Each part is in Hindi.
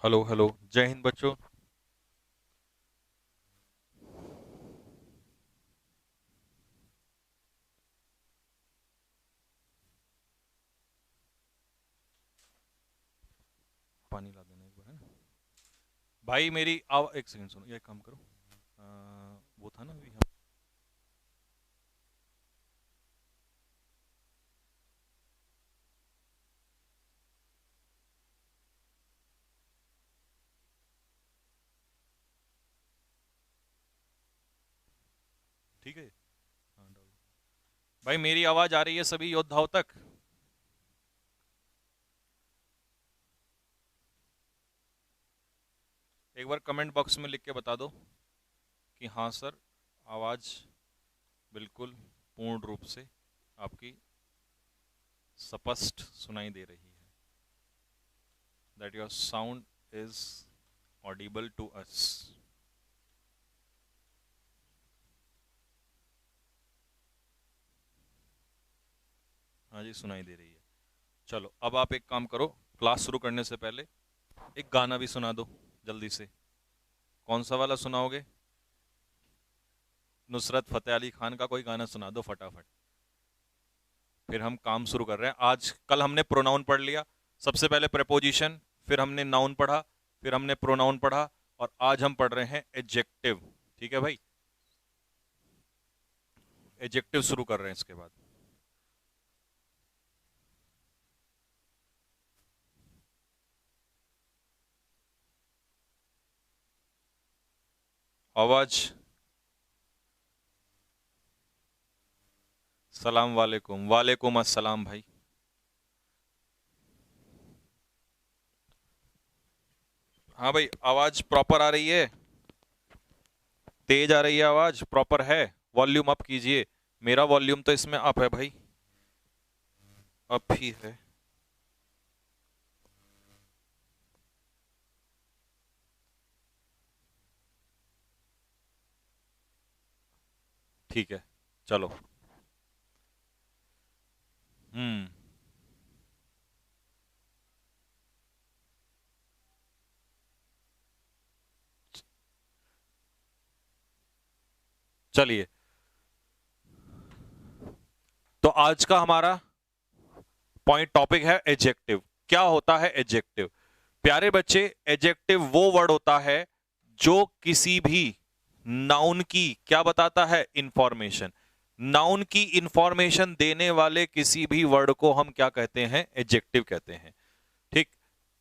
हेलो हेलो, जय हिंद बच्चों। पानी ला देना एक बार, है ना भाई। मेरी एक सेकंड सुनो, ये काम करो। वो था ना अभी हम। ठीक है। हाँ डालो। भाई मेरी आवाज आ रही है सभी योद्धाओं तक? एक बार कमेंट बॉक्स में लिख के बता दो कि हाँ सर, आवाज बिल्कुल पूर्ण रूप से आपकी स्पष्ट सुनाई दे रही है। That your sound is audible to us. हाँ जी, सुनाई दे रही है। चलो अब आप एक काम करो, क्लास शुरू करने से पहले एक गाना भी सुना दो जल्दी से। कौन सा वाला सुनाओगे? नुसरत फतेह अली खान का कोई गाना सुना दो फटाफट। फिर हम काम शुरू कर रहे हैं। आज कल हमने प्रोनाउन पढ़ लिया, सबसे पहले प्रेपोजिशन, फिर हमने नाउन पढ़ा, फिर हमने प्रोनाउन पढ़ा, और आज हम पढ़ रहे हैं एडजेक्टिव। ठीक है भाई, एडजेक्टिव शुरू कर रहे हैं इसके बाद। आवाज। सलाम वालेकुम। वालेकुम अस्सलाम भाई। हाँ भाई, आवाज प्रॉपर आ रही है? तेज आ रही है आवाज? प्रॉपर है? वॉल्यूम अप कीजिए। मेरा वॉल्यूम तो इसमें अप है भाई, अप ही है। ठीक है, चलो। हम्म। चलिए, तो आज का हमारा पॉइंट टॉपिक है एडजेक्टिव। क्या होता है एडजेक्टिव? प्यारे बच्चे, एडजेक्टिव वो वर्ड होता है जो किसी भी नाउन की क्या बताता है? इंफॉर्मेशन। नाउन की इंफॉर्मेशन देने वाले किसी भी वर्ड को हम क्या कहते हैं? एडजेक्टिव कहते हैं। ठीक।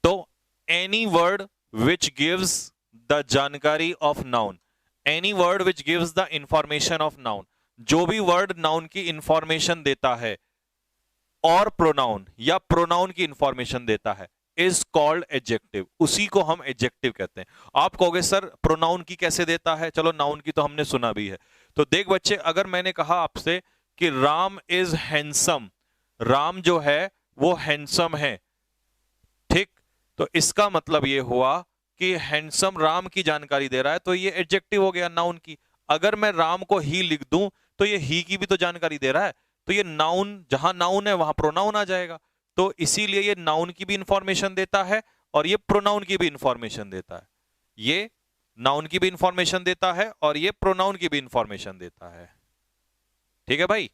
तो any word which gives the jaankari of noun, any word which gives the information of noun, जो भी वर्ड नाउन की इंफॉर्मेशन देता है और प्रोनाउन या प्रोनाउन की इंफॉर्मेशन देता है, इज कॉल्ड एडजेक्टिव। उसी को हम एडजेक्टिव कहते हैं। आप कहोगे सर प्रोनाउन की कैसे देता है? चलो, नाउन की तो हमने सुना भी है। तो देख बच्चे, अगर मैंने कहा आपसे कि राम इज हैंडसम, राम जो है वो हैंडसम है, ठीक, तो इसका मतलब ये हुआ कि हैंडसम राम की जानकारी दे रहा है, तो ये एडजेक्टिव हो गया नाउन की। अगर मैं राम को ही लिख दूं तो ये ही की भी तो जानकारी दे रहा है, तो ये नाउन, जहां नाउन है वहां प्रोनाउन आ जाएगा। तो इसीलिए ये नाउन की भी इंफॉर्मेशन देता है और ये प्रोनाउन की भी इंफॉर्मेशन देता है। ये नाउन की भी इंफॉर्मेशन देता है और ये प्रोनाउन की भी इंफॉर्मेशन देता है। ठीक है भाई,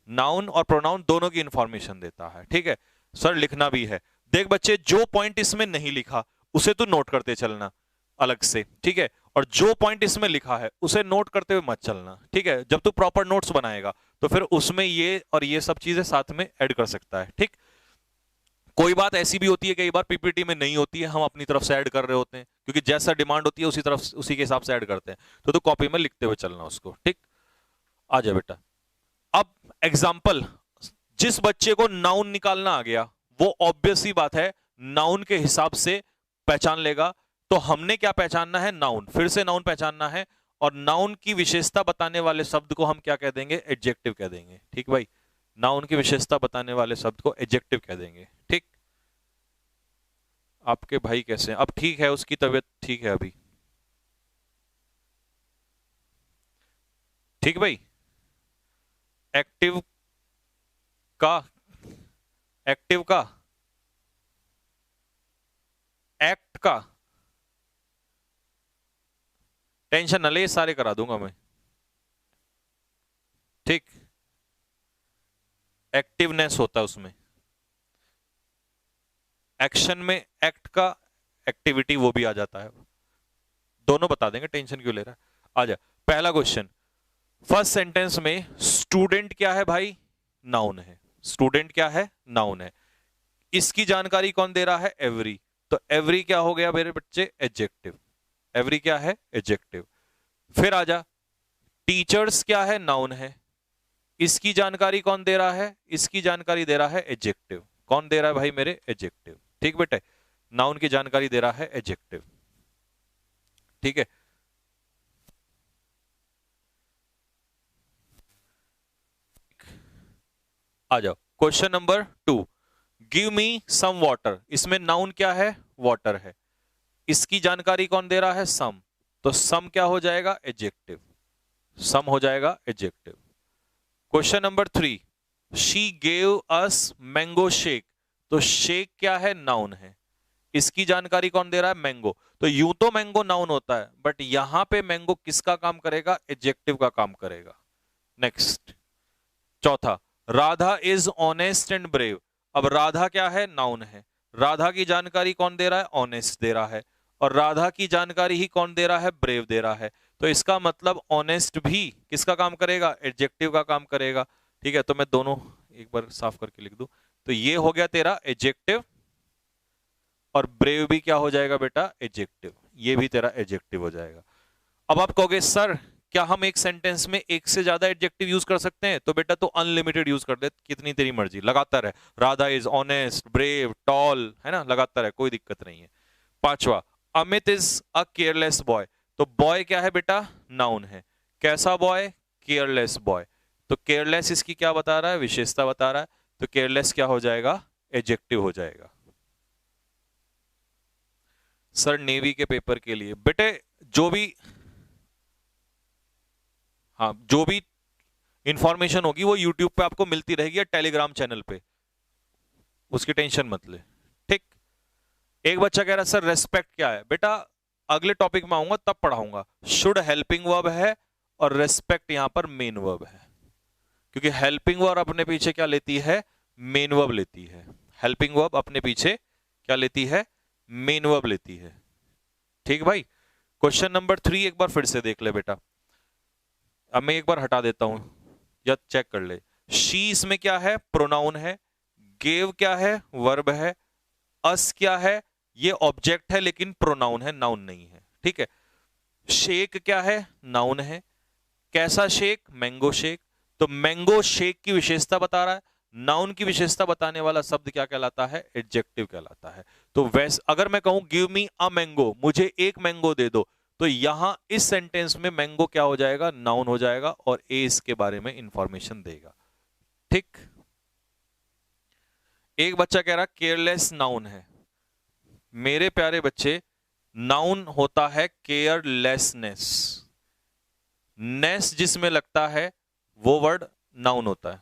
नाउन और प्रोनाउन दोनों की इंफॉर्मेशन देता है। ठीक है सर, लिखना भी है। देख बच्चे, जो पॉइंट इसमें नहीं लिखा उसे तू नोट करते चलना अलग से, ठीक है? और जो पॉइंट इसमें लिखा है उसे नोट करते हुए मत चलना, ठीक है? जब तू प्रॉपर नोट्स बनाएगा तो फिर उसमें ये और ये सब चीजें साथ में ऐड कर सकता है, ठीक? कोई बात ऐसी भी होती है, कई बार पीपीटी में नहीं होती है, हम अपनी तरफ से ऐड कर रहे होते हैं, क्योंकि जैसा डिमांड होती है उसी तरफ उसी के हिसाब से ऐड करते हैं। तो तू कॉपी में लिखते हुए चलना उसको, ठीक? आ जा बेटा। अब एग्जाम्पल, जिस बच्चे को नाउन निकालना आ गया वो ऑब्वियस ही बात है नाउन के हिसाब से पहचान लेगा। तो हमने क्या पहचानना है? नाउन। फिर से नाउन पहचानना है, और नाउन की विशेषता बताने वाले शब्द को हम क्या कह देंगे? एडजेक्टिव कह देंगे। ठीक भाई, नाउन की विशेषता बताने वाले शब्द को एडजेक्टिव कह देंगे। ठीक। आपके भाई कैसे हैं? अब ठीक है, उसकी तबीयत ठीक है अभी? ठीक भाई। एक्टिव का, एक्टिव का, एक्ट का, टेंशन न ले, ये सारे करा दूंगा मैं। ठीक, एक्टिवनेस होता है उसमें, एक्शन में एक्ट का एक्टिविटी वो भी आ जाता है, दोनों बता देंगे, टेंशन क्यों ले रहा है। आ जा, पहला क्वेश्चन, फर्स्ट सेंटेंस में स्टूडेंट क्या है भाई, नाउन है। स्टूडेंट क्या है, नाउन है। इसकी जानकारी कौन दे रहा है, एवरी। तो एवरी क्या हो गया मेरे बच्चे, एडजेक्टिव। एवरी क्या है, एडजेक्टिव। फिर आ जा, टीचर्स क्या है, नाउन है। इसकी जानकारी कौन दे रहा है, इसकी जानकारी दे रहा है एडजेक्टिव। कौन दे रहा है भाई, मेरे एडजेक्टिव। ठीक बेटे, नाउन की जानकारी दे रहा है एडजेक्टिव। ठीक है, आ जाओ question number 2, give me some water. इसमें नाउन क्या है, वाटर है। इसकी जानकारी कौन दे रहा है, सम। तो सम क्या हो जाएगा, एडजेक्टिव। सम हो जाएगा adjective. Question number 3, she gave us mango shake. तो शेक क्या है, नाउन है। इसकी जानकारी कौन दे रहा है, मैंगो। तो यूं तो मैंगो नाउन होता है, बट यहां पे मैंगो किसका काम करेगा, एडजेक्टिव का काम करेगा। नेक्स्ट, चौथा, Radha is honest and brave. अब राधा क्या है, नाउन है। राधा की जानकारी कौन दे रहा है, ऑनेस्ट दे रहा है। और राधा की जानकारी ही कौन दे रहा है, ब्रेव दे रहा है। तो इसका मतलब ऑनेस्ट भी किसका काम करेगा, एडजेक्टिव का काम करेगा। ठीक है, तो मैं दोनों एक बार साफ करके लिख दूं। तो ये हो गया तेरा एडजेक्टिव, और ब्रेव भी क्या हो जाएगा बेटा, एडजेक्टिव। ये भी तेरा एडजेक्टिव हो जाएगा। अब आप कहोगे सर क्या हम एक सेंटेंस में एक से ज्यादा एडजेक्टिव यूज कर सकते हैं, तो बेटा तो अनलिमिटेड यूज कर दे, कितनी तेरी मर्जी, लगातार है। Radha is honest, brave, tall, है ना, लगातार है, कोई दिक्कत नहीं है। पांचवा, Amit is a careless boy. तो बॉय क्या है बेटा, नाउन है। कैसा बॉय, केयरलेस बॉय। तो केयरलेस इसकी क्या बता रहा है, विशेषता बता रहा है। तो केयरलेस क्या हो जाएगा, एडजेक्टिव हो जाएगा। सर नेवी के पेपर के लिए बेटे जो भी, हाँ जो भी इंफॉर्मेशन होगी वो यूट्यूब पे आपको मिलती रहेगी या टेलीग्राम चैनल पे, उसकी टेंशन मत ले। ठीक, एक बच्चा कह रहा है सर रेस्पेक्ट क्या है। बेटा अगले टॉपिक में आऊंगा तब पढ़ाऊंगा। शुड हेल्पिंग वर्ब है और रेस्पेक्ट यहां पर मेन वर्ब है, क्योंकि हेल्पिंग वर्ब अपने पीछे क्या लेती है, मेन वर्ब लेती है। हेल्पिंग वर्ब अपने पीछे क्या लेती है, मेन वर्ब लेती है। ठीक भाई, क्वेश्चन नंबर 3 एक बार फिर से देख ले बेटा। अब मैं एक बार हटा देता हूं या चेक कर ले। शी इसमें क्या है, प्रोनाउन है। गेव क्या है, वर्ब है। अस क्या है, ये ऑब्जेक्ट है लेकिन प्रोनाउन है, नाउन नहीं है। ठीक है, शेक क्या है, नाउन है। कैसा शेक, मैंगो शेक। तो मैंगो शेक की विशेषता बता रहा है। नाउन की विशेषता बताने वाला शब्द क्या कहलाता है, एडजेक्टिव कहलाता है। तो वैसे अगर मैं कहूं गिव मी अ मैंगो, मुझे एक मैंगो दे दो, तो यहां इस सेंटेंस में मैंगो क्या हो जाएगा, नाउन हो जाएगा, और ए इसके बारे में इंफॉर्मेशन देगा। ठीक, एक बच्चा कह रहा केयरलेस नाउन है। मेरे प्यारे बच्चे, नाउन होता है केयरलेसनेस। नेस जिसमें लगता है वो वर्ड नाउन होता है।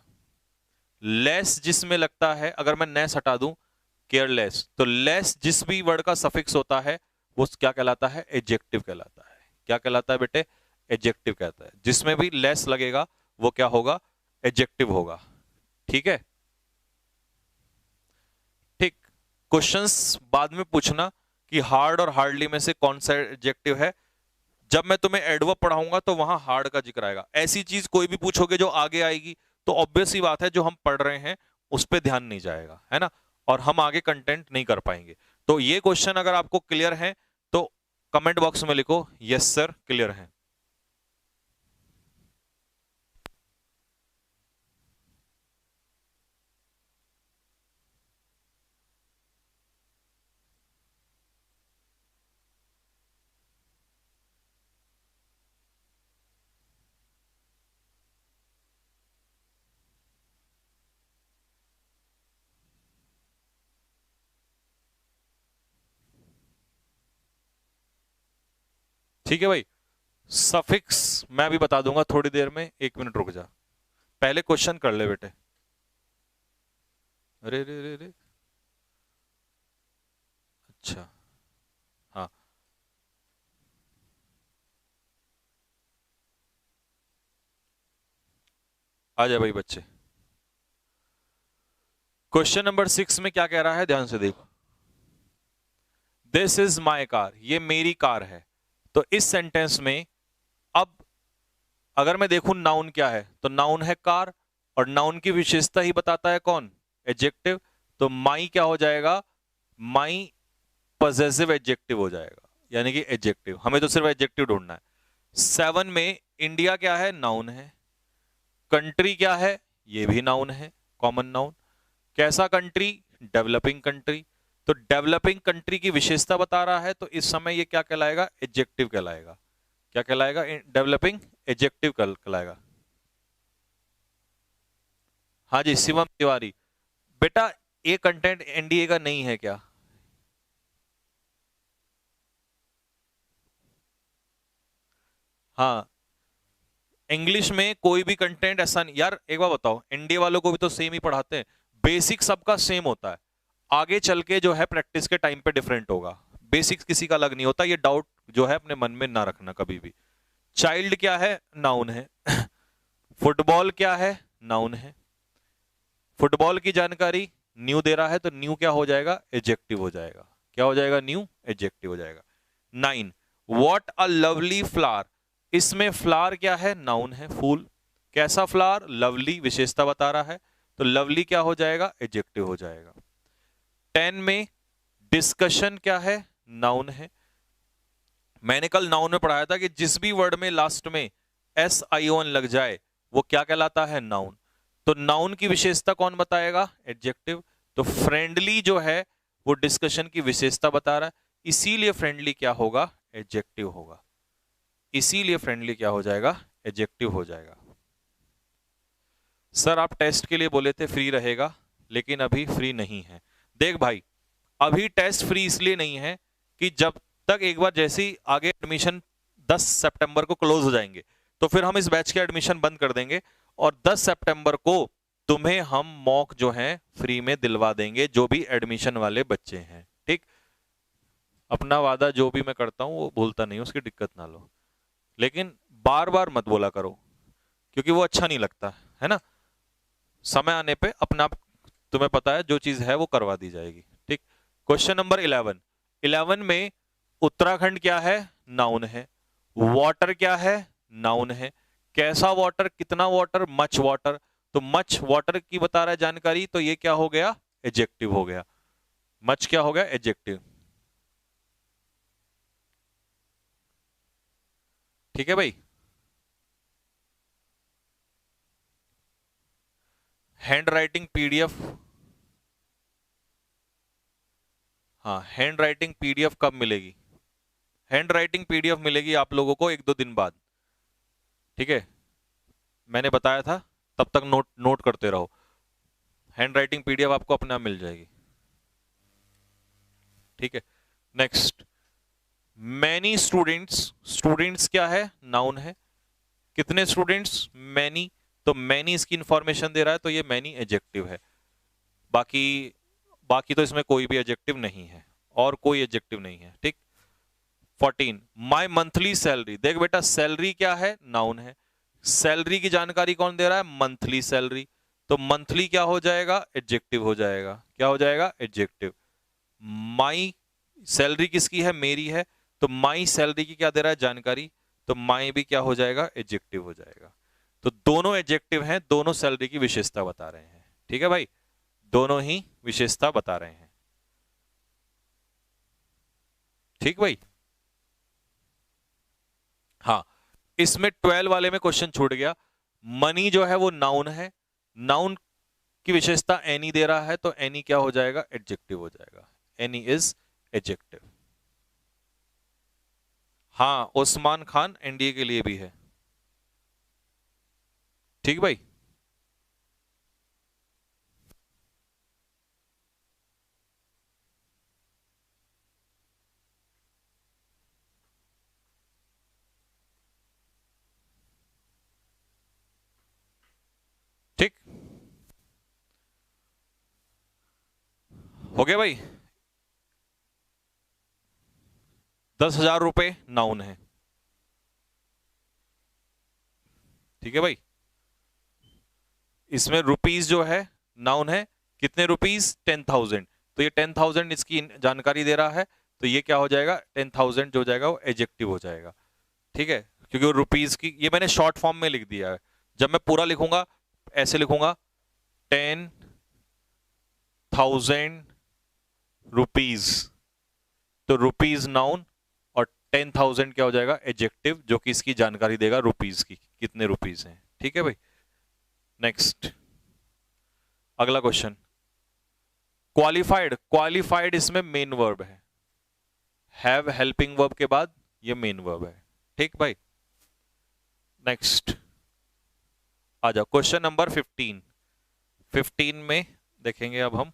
लेस जिसमें लगता है, अगर मैं नेस हटा दूं, केयरलेस, तो लेस जिस भी वर्ड का सफिक्स होता है वो क्या कहलाता है, एडजेक्टिव कहलाता है। क्या कहलाता है बेटे, एडजेक्टिव कहता है। जिसमें भी लेस लगेगा वो क्या होगा, एडजेक्टिव होगा। ठीक है, ठीक। क्वेश्चंस बाद में पूछना कि हार्ड और हार्डली में से कौन सा एडजेक्टिव है। जब मैं तुम्हें एडवर्ब पढ़ाऊंगा तो वहां हार्ड का जिक्र आएगा। ऐसी चीज कोई भी पूछोगे जो आगे आएगी तो ऑब्वियस ही बात है जो हम पढ़ रहे हैं उस पर ध्यान नहीं जाएगा, है ना, और हम आगे कंटेंट नहीं कर पाएंगे। तो ये क्वेश्चन अगर आपको क्लियर है तो कमेंट बॉक्स में लिखो यस सर क्लियर है। ठीक है भाई, सफिक्स मैं भी बता दूंगा थोड़ी देर में, 1 मिनट रुक जा, पहले क्वेश्चन कर ले बेटे। अरे रे रे रे, अच्छा, हाँ आ जाए भाई बच्चे। क्वेश्चन नंबर 6 में क्या कह रहा है, ध्यान से देखो। दिस इज माई कार, ये मेरी कार है। तो इस सेंटेंस में अब अगर मैं देखूं नाउन क्या है, तो नाउन है कार, और नाउन की विशेषता ही बताता है कौन, एडजेक्टिव। तो माई क्या हो जाएगा, माई पॉजेसिव एडजेक्टिव हो जाएगा, यानी कि एडजेक्टिव। हमें तो सिर्फ एडजेक्टिव ढूंढना है। 7 में इंडिया क्या है, नाउन है। कंट्री क्या है, ये भी नाउन है, कॉमन नाउन। कैसा कंट्री, डेवलपिंग कंट्री। तो डेवलपिंग कंट्री की विशेषता बता रहा है, तो इस समय ये क्या कहलाएगा, एडजेक्टिव कहलाएगा। क्या कहलाएगा, डेवलपिंग एडजेक्टिव कहलाएगा। हाँ जी शिवम तिवारी, बेटा ये कंटेंट एनडीए का नहीं है क्या? हाँ, इंग्लिश में कोई भी कंटेंट ऐसा नहीं यार। एक बार बताओ, एनडीए वालों को भी तो सेम ही पढ़ाते हैं, बेसिक सबका सेम होता है। आगे चल के जो है प्रैक्टिस के टाइम पे डिफरेंट होगा, बेसिक्स किसी का अलग नहीं होता। ये डाउट जो है अपने मन में ना रखना कभी भी। चाइल्ड क्या है, नाउन है। फुटबॉल क्या है, नाउन है। फुटबॉल की जानकारी न्यू दे रहा है, तो न्यू क्या हो जाएगा, एडजेक्टिव हो जाएगा। क्या हो जाएगा, न्यू एडजेक्टिव हो जाएगा। 9, वॉट अ लवली फ्लावर, इसमें फ्लावर क्या है, नाउन है, फूल। कैसा फ्लावर, लवली, विशेषता बता रहा है, तो लवली क्या हो जाएगा, एडजेक्टिव हो जाएगा। 10 में डिस्कशन क्या है, नाउन है। मैंने कल नाउन में पढ़ाया था कि जिस भी वर्ड में लास्ट में SION लग जाए वो क्या कहलाता है, नाउन। तो नाउन की विशेषता कौन बताएगा, एडजेक्टिव। तो फ्रेंडली जो है वो डिस्कशन की विशेषता बता रहा है, इसीलिए फ्रेंडली क्या होगा, एडजेक्टिव होगा। इसीलिए फ्रेंडली क्या हो जाएगा, एडजेक्टिव हो जाएगा। सर आप टेस्ट के लिए बोले थे फ्री रहेगा, लेकिन अभी फ्री नहीं है। देख भाई, अभी टेस्ट फ्री इसलिए नहीं है कि जब तक एक बार जैसे ही आगे एडमिशन 10 सितंबर को क्लोज हो जाएंगे, तो फिर हम इस बैच के एडमिशन बंद कर देंगे, और 10 सितंबर को तुम्हें हम मॉक जो है फ्री में दिलवा देंगे, जो भी एडमिशन वाले बच्चे हैं, ठीक। अपना वादा जो भी मैं करता हूं वो भूलता नहीं, उसकी दिक्कत ना लो। लेकिन बार बार मत बोला करो, क्योंकि वो अच्छा नहीं लगता है ना। समय आने पे अपना आप, तुम्हें पता है जो चीज है वो करवा दी जाएगी, ठीक। क्वेश्चन नंबर 11 में उत्तराखंड क्या है, नाउन है। वाटर क्या है, नाउन है। कैसा वाटर, कितना वाटर, मच वाटर। तो मच वाटर की बता रहा है जानकारी, तो ये क्या हो गया, एडजेक्टिव हो गया। मच क्या हो गया, एडजेक्टिव। ठीक है भाई। हैंड राइटिंग पीडीएफ, हाँ हैंड राइटिंग पीडीएफ कब मिलेगी? हैंड राइटिंग पीडीएफ मिलेगी आप लोगों को 1-2 दिन बाद, ठीक है। मैंने बताया था, तब तक नोट नोट करते रहो। हैंड राइटिंग पीडीएफ आपको अपने आप मिल जाएगी, ठीक है। नेक्स्ट, मैनी स्टूडेंट्स, स्टूडेंट्स क्या है, नाउन है। कितने स्टूडेंट्स, मैनी। तो मैनी इसकी इंफॉर्मेशन दे रहा है, तो ये मैनी एडजेक्टिव है। बाकी बाकी तो इसमें कोई भी एडजेक्टिव नहीं है, और कोई एडजेक्टिव नहीं है, ठीक। 14, माई मंथली सैलरी, देख बेटा सैलरी क्या है, नाउन है। सैलरी की जानकारी कौन दे रहा है, मंथली सैलरी। तो मंथली क्या हो जाएगा, एडजेक्टिव हो जाएगा। क्या हो जाएगा, एडजेक्टिव। माई सैलरी किसकी है, मेरी है। तो माई सैलरी की क्या दे रहा है जानकारी, तो माई भी क्या हो जाएगा, एडजेक्टिव हो जाएगा। तो दोनों एडजेक्टिव हैं, दोनों सैलरी की विशेषता बता रहे हैं, ठीक है भाई। दोनों ही विशेषता बता रहे हैं, ठीक भाई। हाँ, इसमें 12 वाले में क्वेश्चन छूट गया। मनी जो है वो नाउन है, नाउन की विशेषता एनी दे रहा है, तो एनी क्या हो जाएगा, एडजेक्टिव हो जाएगा। Any is adjective. हाँ, उस्मान खान एनडीए के लिए भी है, ठीक भाई। ठीक, हो गया भाई। 10,000 रुपए नाउन है, ठीक है भाई। इसमें रुपीस जो है नाउन है, कितने रुपीस, 10,000, तो ये 10,000 इसकी जानकारी दे रहा है, तो ये क्या हो जाएगा, 10,000 जो हो जाएगा वो एडजेक्टिव हो जाएगा। ठीक है, क्योंकि वो रुपीस की, ये मैंने शॉर्ट फॉर्म में लिख दिया है। जब मैं पूरा लिखूंगा ऐसे लिखूंगा 10,000 रुपीज, तो रुपीज नाउन और 10,000 क्या हो जाएगा, एडजेक्टिव, जो कि इसकी जानकारी देगा रुपीज की, कितने रुपीज हैं। ठीक है भाई, नेक्स्ट अगला क्वेश्चन, क्वालिफाइड। क्वालिफाइड इसमें मेन वर्ब है, हैव हेल्पिंग वर्ब के बाद ये मेन वर्ब है। ठीक भाई, नेक्स्ट आ जाओ, क्वेश्चन नंबर 15 में देखेंगे अब हम,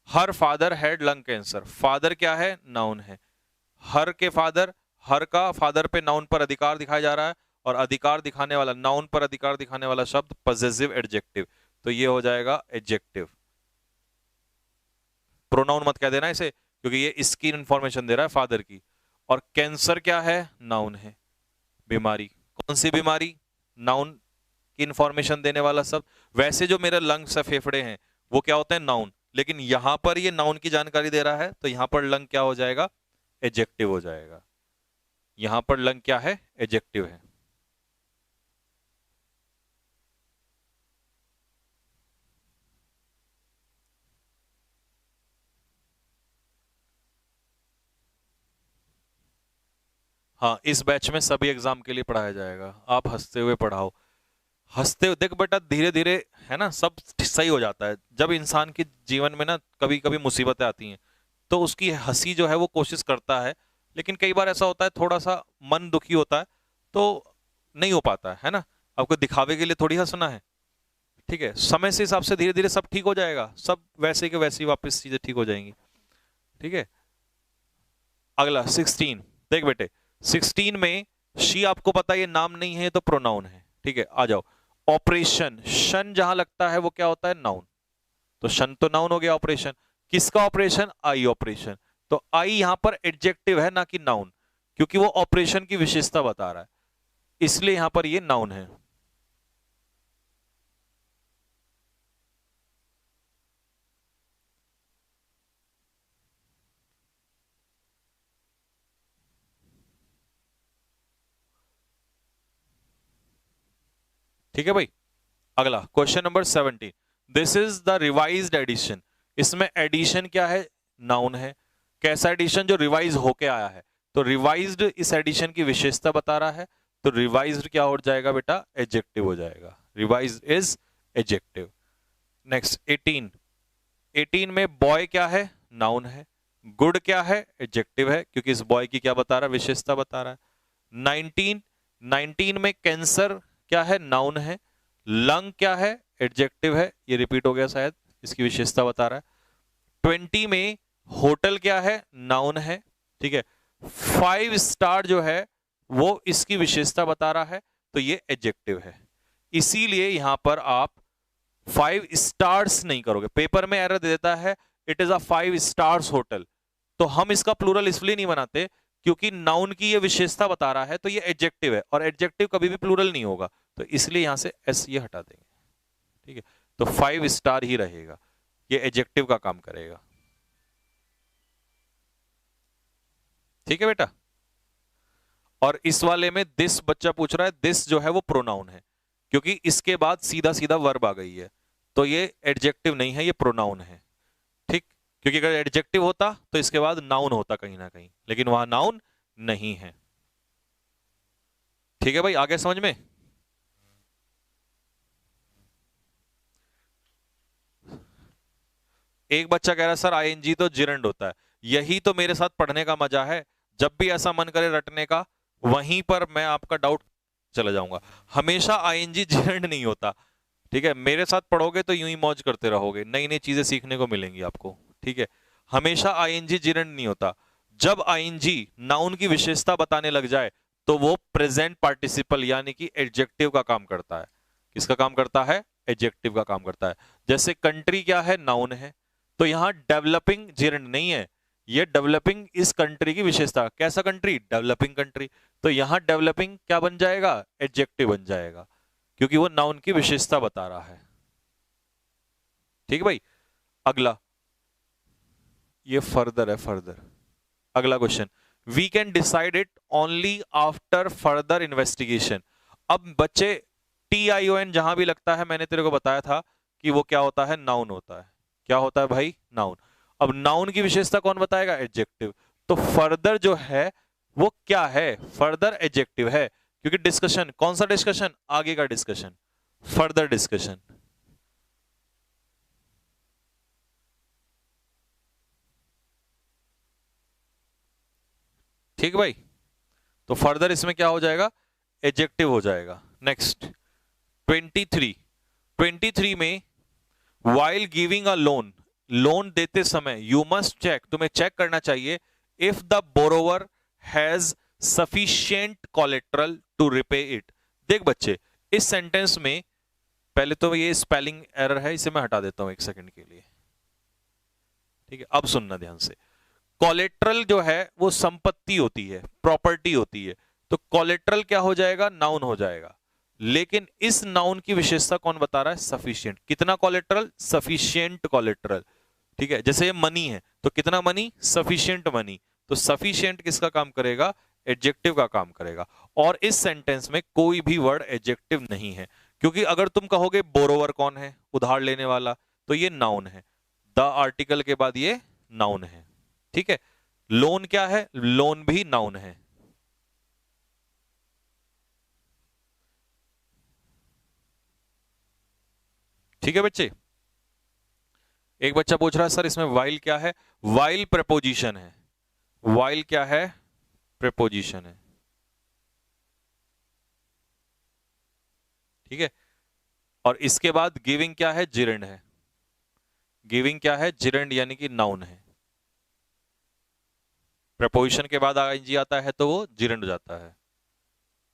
her father had lung cancer. Father क्या है, नाउन है। हर के फादर, हर का फादर पे नाउन पर अधिकार दिखाया जा रहा है, और अधिकार दिखाने वाला, नाउन पर अधिकार दिखाने वाला शब्द पॉसेसिव एडजेक्टिव, तो ये हो जाएगा एडजेक्टिव। प्रोनाउन मत कह देना इसे, क्योंकि ये इसकी इंफॉर्मेशन दे रहा है फादर की। और कैंसर क्या है, नाउन है, बीमारी। कौन सी बीमारी, नाउन की इंफॉर्मेशन देने वाला शब्द। वैसे जो मेरे लंग्स है, फेफड़े हैं, वो क्या होते हैं, नाउन, लेकिन यहां पर ये नाउन की जानकारी दे रहा है, तो यहां पर लंग क्या हो जाएगा, एडजेक्टिव हो जाएगा। यहां पर लंग क्या है, एडजेक्टिव है। हाँ, इस बैच में सभी एग्जाम के लिए पढ़ाया जाएगा, आप हंसते हुए पढ़ाओ। हंसते हुए देख बेटा, धीरे धीरे है ना सब सही हो जाता है। जब इंसान के जीवन में ना कभी कभी मुसीबतें आती हैं, तो उसकी हंसी जो है वो कोशिश करता है, लेकिन कई बार ऐसा होता है थोड़ा सा मन दुखी होता है, तो नहीं हो पाता है ना। आपको दिखावे के लिए थोड़ी हंसना है। ठीक है, समय से हिसाब से धीरे धीरे सब ठीक हो जाएगा, सब वैसे के वैसे ही वापस चीजें ठीक हो जाएंगी। ठीक है, अगला 16 देख बेटे, 16 में शी, आपको पता है ये नाम नहीं है तो प्रोनाउन है। ठीक है, आ जाओ, ऑपरेशन। शन जहां लगता है वो क्या होता है, नाउन, तो शन तो नाउन हो गया। ऑपरेशन किसका, ऑपरेशन, आई ऑपरेशन, तो आई यहां पर एडजेक्टिव है ना कि नाउन, क्योंकि वो ऑपरेशन की विशेषता बता रहा है, इसलिए यहां पर ये नाउन है। ठीक है भाई, अगला question number 17, this is the revised edition. इसमें एडिशन क्या है, नाउन है। कैसा एडिशन, जो रिवाइज होके आया है, तो रिवाइज्ड इस एडिशन की विशेषता बता रहा है, तो रिवाइज्ड क्या हो जाएगा बेटा, एडजेक्टिव हो जाएगा। Revise is adjective. नेक्स्ट 18 में बॉय क्या है, नाउन है। गुड क्या है, एडजेक्टिव है, क्योंकि इस बॉय की क्या बता रहा है, विशेषता बता रहा है। 19 में कैंसर क्या है, नाउन है। लंग क्या है, एडजेक्टिव है, ये रिपीट हो गया शायद, इसकी विशेषता बता रहा है। 20 में होटल क्या है, नाउन है। ठीक है, 5 स्टार जो है वो इसकी विशेषता बता रहा है, तो ये एडजेक्टिव है। इसीलिए यहां पर आप 5 स्टार्स नहीं करोगे, पेपर में एरर दे देता है, it is a 5 stars hotel, तो हम इसका प्लूरल इसलिए नहीं बनाते क्योंकि नाउन की ये विशेषता बता रहा है, तो ये एडजेक्टिव है, और एडजेक्टिव कभी भी प्लूरल नहीं होगा, तो इसलिए यहां से एस ये हटा देंगे। ठीक है, तो 5 स्टार ही रहेगा, ये एडजेक्टिव का काम करेगा। ठीक है बेटा, और इस वाले में दिस बच्चा पूछ रहा है, दिस जो है वो प्रोनाउन है, क्योंकि इसके बाद सीधा सीधा वर्ब आ गई है, तो ये एडजेक्टिव नहीं है, ये प्रोनाउन है। ठीक, क्योंकि अगर एडजेक्टिव होता तो इसके बाद नाउन होता कहीं ना कहीं, लेकिन वहां नाउन नहीं है। ठीक है भाई, आगे समझ में। एक बच्चा कह रहा है सर आईएनजी तो जिरंड होता है, यही तो मेरे साथ पढ़ने का मजा है, जब भी ऐसा मन करे रटने का, वहीं पर मैं आपका डाउट चला जाऊंगा। हमेशा आईएनजी जिरंड नहीं होता। ठीक है, मेरे साथ पढ़ोगे तो यूं ही मौज करते रहोगे, नई नई चीजें सीखने को मिलेंगी आपको। ठीक है, हमेशा आईएनजी जिरंड नहीं होता। जब आईएनजी नाउन की विशेषता बताने लग जाए तो वो प्रेजेंट पार्टिसिपल यानी कि एडजेक्टिव का काम करता है। किसका काम करता है, एडजेक्टिव का काम करता है। जैसे कंट्री क्या है, नाउन है, तो यहां डेवलपिंग जिरंड नहीं है, ये डेवलपिंग इस कंट्री की विशेषता। कैसा कंट्री, डेवलपिंग कंट्री, तो यहां डेवलपिंग क्या बन जाएगा, एडजेक्टिव बन जाएगा, क्योंकि वो नाउन की विशेषता बता रहा है। ठीक है भाई। अगला, ये फर्दर है, फर्दर। अगला question, we can decide it only after further investigation. अब बच्चे TION जहां भी लगता है, मैंने तेरे को बताया था कि वो क्या होता है, नाउन होता है। क्या होता है भाई, नाउन। अब नाउन की विशेषता कौन बताएगा, एडजेक्टिव। तो फर्दर जो है वो क्या है, फर्दर एडजेक्टिव है, क्योंकि डिस्कशन, कौन सा डिस्कशन, आगे का डिस्कशन, फर्दर डिस्कशन। ठीक भाई, तो फर्दर इसमें क्या हो जाएगा, एडजेक्टिव हो जाएगा। नेक्स्ट 23 में, while giving a loan, loan देते समय यू मस्ट चेक, तुम्हें चेक करना चाहिए, if the borrower has sufficient collateral to repay it. देख बच्चे, इस सेंटेंस में पहले तो ये स्पेलिंग एरर है, इसे मैं हटा देता हूं एक सेकंड के लिए। ठीक है, अब सुनना ध्यान से। कोलेट्रल जो है वो संपत्ति होती है, प्रॉपर्टी होती है, तो कोलेट्रल क्या हो जाएगा, नाउन हो जाएगा। लेकिन इस नाउन की विशेषता कौन बता रहा है, सफिशिएंट। कितना कोलेट्रल, सफिशिएंट कोलेट्रल। ठीक है, जैसे ये मनी है तो कितना मनी, सफिशिएंट मनी। तो सफिशिएंट किसका काम करेगा, एडजेक्टिव का काम करेगा। और इस सेंटेंस में कोई भी वर्ड एडजेक्टिव नहीं है, क्योंकि अगर तुम कहोगे बोरोवर कौन है, उधार लेने वाला, तो ये नाउन है, द आर्टिकल के बाद ये नाउन है। ठीक है, लोन क्या है, लोन भी नाउन है। ठीक है बच्चे, एक बच्चा पूछ रहा है सर इसमें वाइल क्या है, वाइल प्रेपोजिशन है। वाइल क्या है, प्रेपोजिशन है। ठीक है, और इसके बाद गिविंग क्या है, जिरेंड है। गिविंग क्या है, जिरेंड, यानी कि नाउन है। प्रेपोजिशन के बाद आईएनजी आता है तो वो जिरेंड हो जाता है।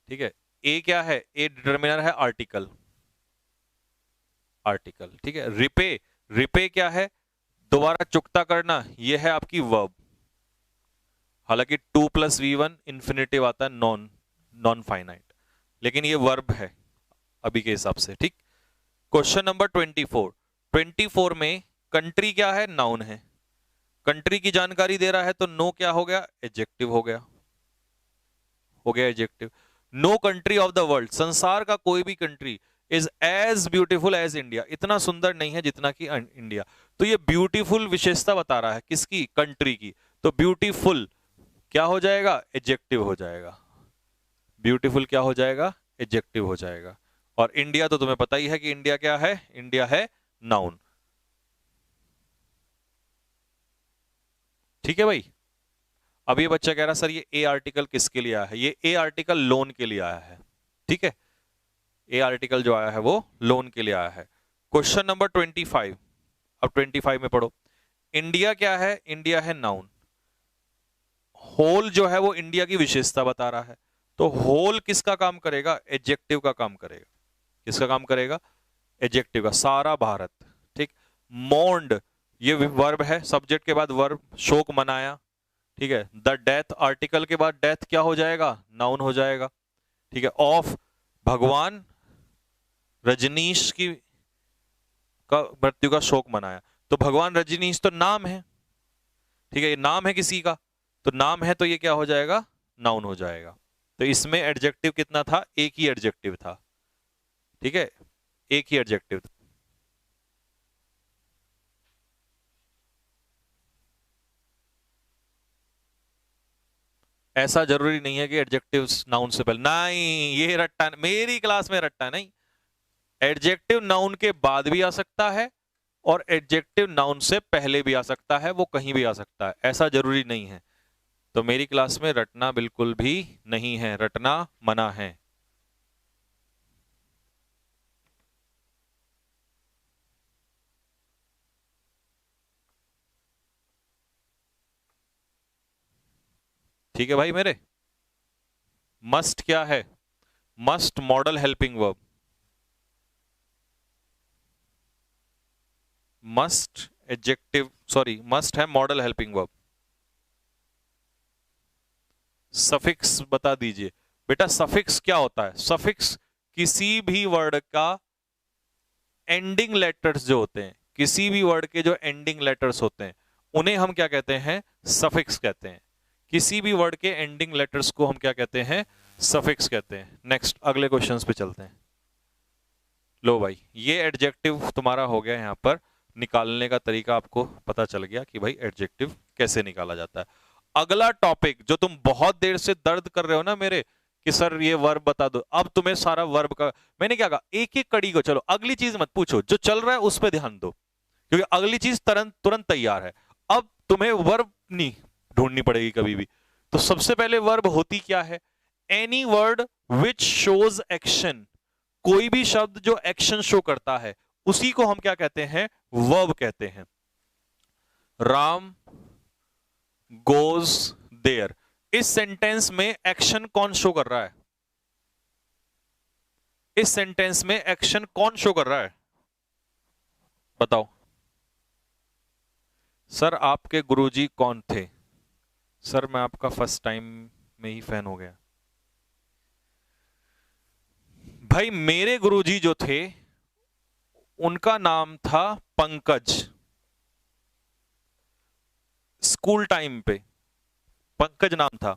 ठीक है, ए क्या है, ए डिटर्मिनर है, आर्टिकल, आर्टिकल। ठीक है, रिपे, रिपे क्या है, दोबारा चुकता करना, यह है आपकी वर्ब। हालांकि 2+V1 इंफिनिटिव आता है, नॉन नॉन फाइनाइट, लेकिन ये वर्ब है अभी के हिसाब से। ठीक, क्वेश्चन नंबर 24 में कंट्री क्या है, नाउन है। कंट्री की जानकारी दे रहा है तो नो क्या हो गया, एडजेक्टिव हो गया, हो गया adjective. No country of the world, संसार का कोई भी country is as beautiful as India, इतना सुंदर नहीं है जितना कि इंडिया। तो ये ब्यूटीफुल विशेषता बता रहा है, किसकी, कंट्री की। तो ब्यूटीफुल क्या हो जाएगा, एडजेक्टिव हो जाएगा। ब्यूटीफुल क्या हो जाएगा, एडजेक्टिव हो जाएगा। और इंडिया तो तुम्हें पता ही है कि इंडिया क्या है, इंडिया है नाउन। ठीक है भाई, अब ये बच्चा कह रहा सर ये ए आर्टिकल किसके लिए आया है, ये ए आर्टिकल लोन के लिए आया है। ठीक है, ए आर्टिकल जो आया है वो लोन के लिए आया है। क्वेश्चन नंबर 25, अब 25 में पढ़ो। इंडिया क्या है, इंडिया है नाउन। होल जो है वो इंडिया की विशेषता बता रहा है, तो होल किसका काम करेगा, एडजेक्टिव का काम करेगा। किसका काम करेगा, एडजेक्टिव का, सारा भारत। ठीक, मोर्न्ड ये वर्ब है, सब्जेक्ट के बाद वर्ब, शोक मनाया। ठीक है, द डेथ, आर्टिकल के बाद डेथ क्या हो जाएगा, नाउन हो जाएगा। ठीक है, ऑफ, भगवान रजनीश की का मृत्यु का शोक मनाया, तो भगवान रजनीश तो नाम है। ठीक है, ये नाम है किसी का, तो नाम है तो ये क्या हो जाएगा, नाउन हो जाएगा। तो इसमें एडजेक्टिव कितना था, एक ही एडजेक्टिव था। ठीक है, एक ही एडजेक्टिव था। ऐसा जरूरी नहीं है कि एडजेक्टिव नाउन से पहले, नहीं ये रट्टा, मेरी क्लास में रट्टा नहीं। एडजेक्टिव नाउन के बाद भी आ सकता है और एडजेक्टिव नाउन से पहले भी आ सकता है, वो कहीं भी आ सकता है, ऐसा जरूरी नहीं है। तो मेरी क्लास में रटना बिल्कुल भी नहीं है, रटना मना है। ठीक है भाई मेरे। मस्ट क्या है, must model helping verb, must adjective, sorry must है मॉडल हेल्पिंग वर्ब। सफिक्स बता दीजिए बेटा, सफिक्स क्या होता है, सफिक्स किसी भी वर्ड का एंडिंग लेटर्स जो होते हैं, किसी भी वर्ड के जो एंडिंग लेटर्स होते हैं उन्हें हम क्या कहते हैं? सफिक्स कहते हैं। किसी भी वर्ड के एंडिंग लेटर्स को हम क्या कहते हैं? सफिक्स कहते हैं। नेक्स्ट, अगले क्वेश्चंस पे चलते हैं। लो भाई, ये एडजेक्टिव तुम्हारा हो गया। यहां पर निकालने का तरीका आपको पता चल गया कि भाई एडजेक्टिव कैसे निकाला जाता है। अगला टॉपिक जो तुम बहुत देर से दर्द कर रहे हो ना मेरे कि सर ये वर्ब बता दो, अब तुम्हें सारा वर्ब का मैंने क्या कहा, एक एक कड़ी को, चलो अगली चीज मत पूछो, जो चल रहा है उस पर ध्यान दो, क्योंकि अगली चीज तुरंत तुरंत तैयार है। अब तुम्हें वर्ब नहीं ढूंढनी पड़ेगी कभी भी। तो सबसे पहले वर्ब होती क्या है? Any word which shows action, कोई भी शब्द जो एक्शन शो करता है उसी को हम क्या कहते हैं? वर्ब कहते हैं। राम गोज देयर, इस सेंटेंस में एक्शन कौन शो कर रहा है? इस सेंटेंस में एक्शन कौन शो कर रहा है? बताओ। सर आपके गुरुजी कौन थे? सर मैं आपका फर्स्ट टाइम में ही फैन हो गया। भाई मेरे गुरुजी जो थे उनका नाम था पंकज। स्कूल टाइम पे पंकज नाम था,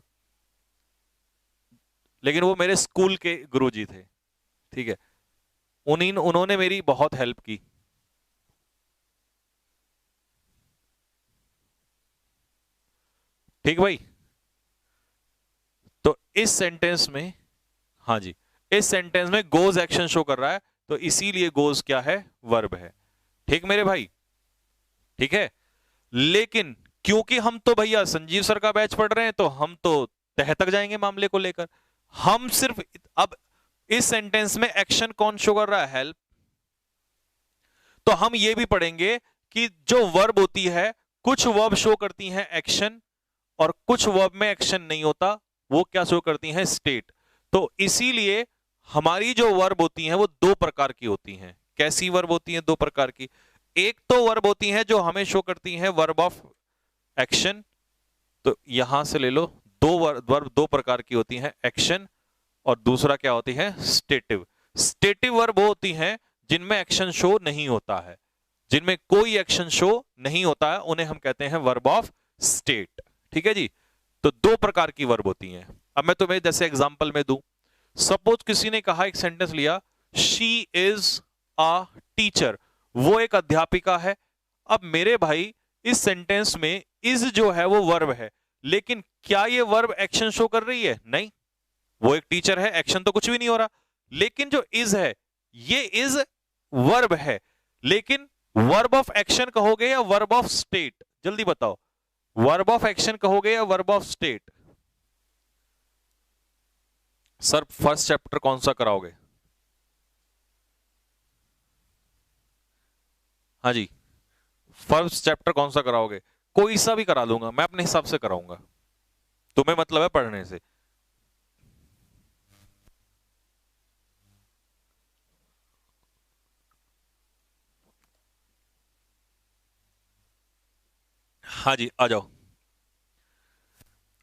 लेकिन वो मेरे स्कूल के गुरुजी थे। ठीक है, उन्होंने मेरी बहुत हेल्प की। ठीक भाई, तो इस सेंटेंस में, हाँ जी, इस सेंटेंस में गोज एक्शन शो कर रहा है, तो इसीलिए गोज क्या है? वर्ब है। ठीक मेरे भाई, ठीक है। लेकिन क्योंकि हम तो भैया संजीव सर का बैच पढ़ रहे हैं तो हम तो तह तक जाएंगे मामले को लेकर। हम सिर्फ अब इस सेंटेंस में एक्शन कौन शो कर रहा है? हेल्प। तो हम ये भी पढ़ेंगे कि जो वर्ब होती है, कुछ वर्ब शो करती हैं एक्शन और कुछ वर्ब में एक्शन नहीं होता, वो क्या शो करती हैं? स्टेट। तो इसीलिए हमारी जो वर्ब होती हैं वो दो प्रकार की होती हैं। कैसी वर्ब होती हैं? दो प्रकार की। एक तो वर्ब होती हैं जो हमें शो करती हैं वर्ब ऑफ एक्शन, तो यहां से ले लो, दो वर्ब दो प्रकार की होती हैं, एक्शन, और दूसरा क्या होती है? स्टेटिव। स्टेटिव वर्ब होती हैं जिनमें एक्शन शो नहीं होता है, जिनमें कोई एक्शन शो नहीं होता है, उन्हें हम कहते हैं वर्ब ऑफ स्टेट। ठीक है जी, तो दो प्रकार की वर्ब होती हैं। अब मैं तुम्हें जैसे एग्जांपल में दूं, सपोज किसी ने कहा, एक सेंटेंस लिया, शी इज अ टीचर, वो एक अध्यापिका है। अब मेरे भाई इस सेंटेंस में इज जो है वो वर्ब है, लेकिन क्या ये वर्ब एक्शन शो कर रही है? नहीं, वो एक टीचर है, एक्शन तो कुछ भी नहीं हो रहा। लेकिन जो इज है, ये इज वर्ब है, लेकिन वर्ब ऑफ एक्शन कहोगे या वर्ब ऑफ स्टेट? जल्दी बताओ, वर्ब ऑफ एक्शन कहोगे या verb of state? Sir first chapter कौन सा कराओगे? हाँ जी, फर्स्ट चैप्टर कौन सा कराओगे? कोई सा भी करा लूंगा, मैं अपने हिसाब से कराऊंगा, तुम्हें मतलब है पढ़ने से। हाँ जी, आ जाओ।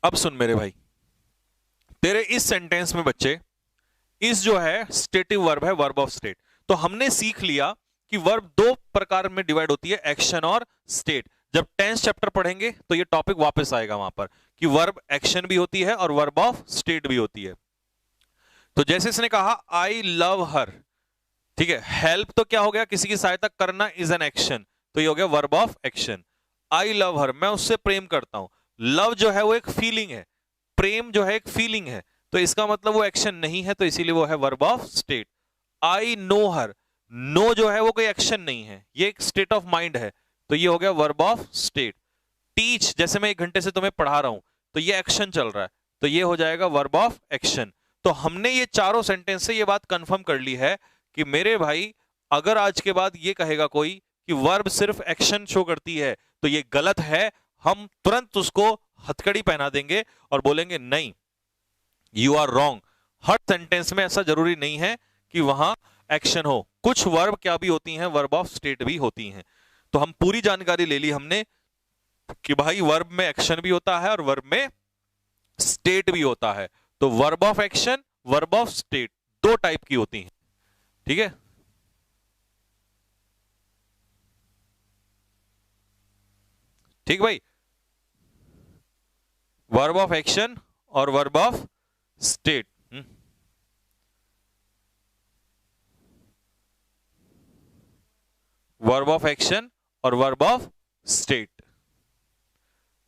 अब सुन मेरे भाई, तेरे इस सेंटेंस में बच्चे, इस जो है स्टेटिव वर्ब है, वर्ब ऑफ स्टेट। तो हमने सीख लिया कि वर्ब दो प्रकार में डिवाइड होती है, एक्शन और स्टेट। जब टेंस चैप्टर पढ़ेंगे तो ये टॉपिक वापस आएगा वहां पर कि वर्ब एक्शन भी होती है और वर्ब ऑफ स्टेट भी होती है। तो जैसे इसने कहा आई लव हर, ठीक है, हेल्प तो क्या हो गया? किसी की सहायता करना इज एन एक्शन, तो ये हो गया verb of action. I love हर, मैं उससे प्रेम करता हूं। लव जो है वो एक फीलिंग है, प्रेम जो है एक फीलिंग है, तो इसका मतलब वो एक्शन नहीं है, तो इसीलिए वो है verb of state. I know her, know जो है वो कोई एक्शन नहीं है, ये एक स्टेट ऑफ माइंड है, तो ये हो गया वर्ब ऑफ स्टेट। टीच, जैसे मैं 1 घंटे से तुम्हें पढ़ा रहा हूं, तो ये एक्शन चल रहा है, तो ये हो जाएगा वर्ब ऑफ एक्शन। तो हमने ये चारों सेंटेंस से ये बात कंफर्म कर ली है कि मेरे भाई, अगर आज के बाद ये कहेगा कोई कि वर्ब सिर्फ एक्शन शो करती है, तो ये गलत है। हम तुरंत उसको हथकड़ी पहना देंगे और बोलेंगे नहीं, यू आर रॉन्ग। हर सेंटेंस में ऐसा जरूरी नहीं है कि वहां एक्शन हो, कुछ वर्ब क्या भी होती हैं? वर्ब ऑफ स्टेट भी होती हैं। तो हम पूरी जानकारी ले ली हमने कि भाई वर्ब में एक्शन भी होता है और वर्ब में स्टेट भी होता है। तो verb of action, verb of state, दो टाइप की होती हैं। ठीक है, ठीक भाई, वर्ब ऑफ एक्शन और verb of state. Verb of action और वर्ब ऑफ स्टेट,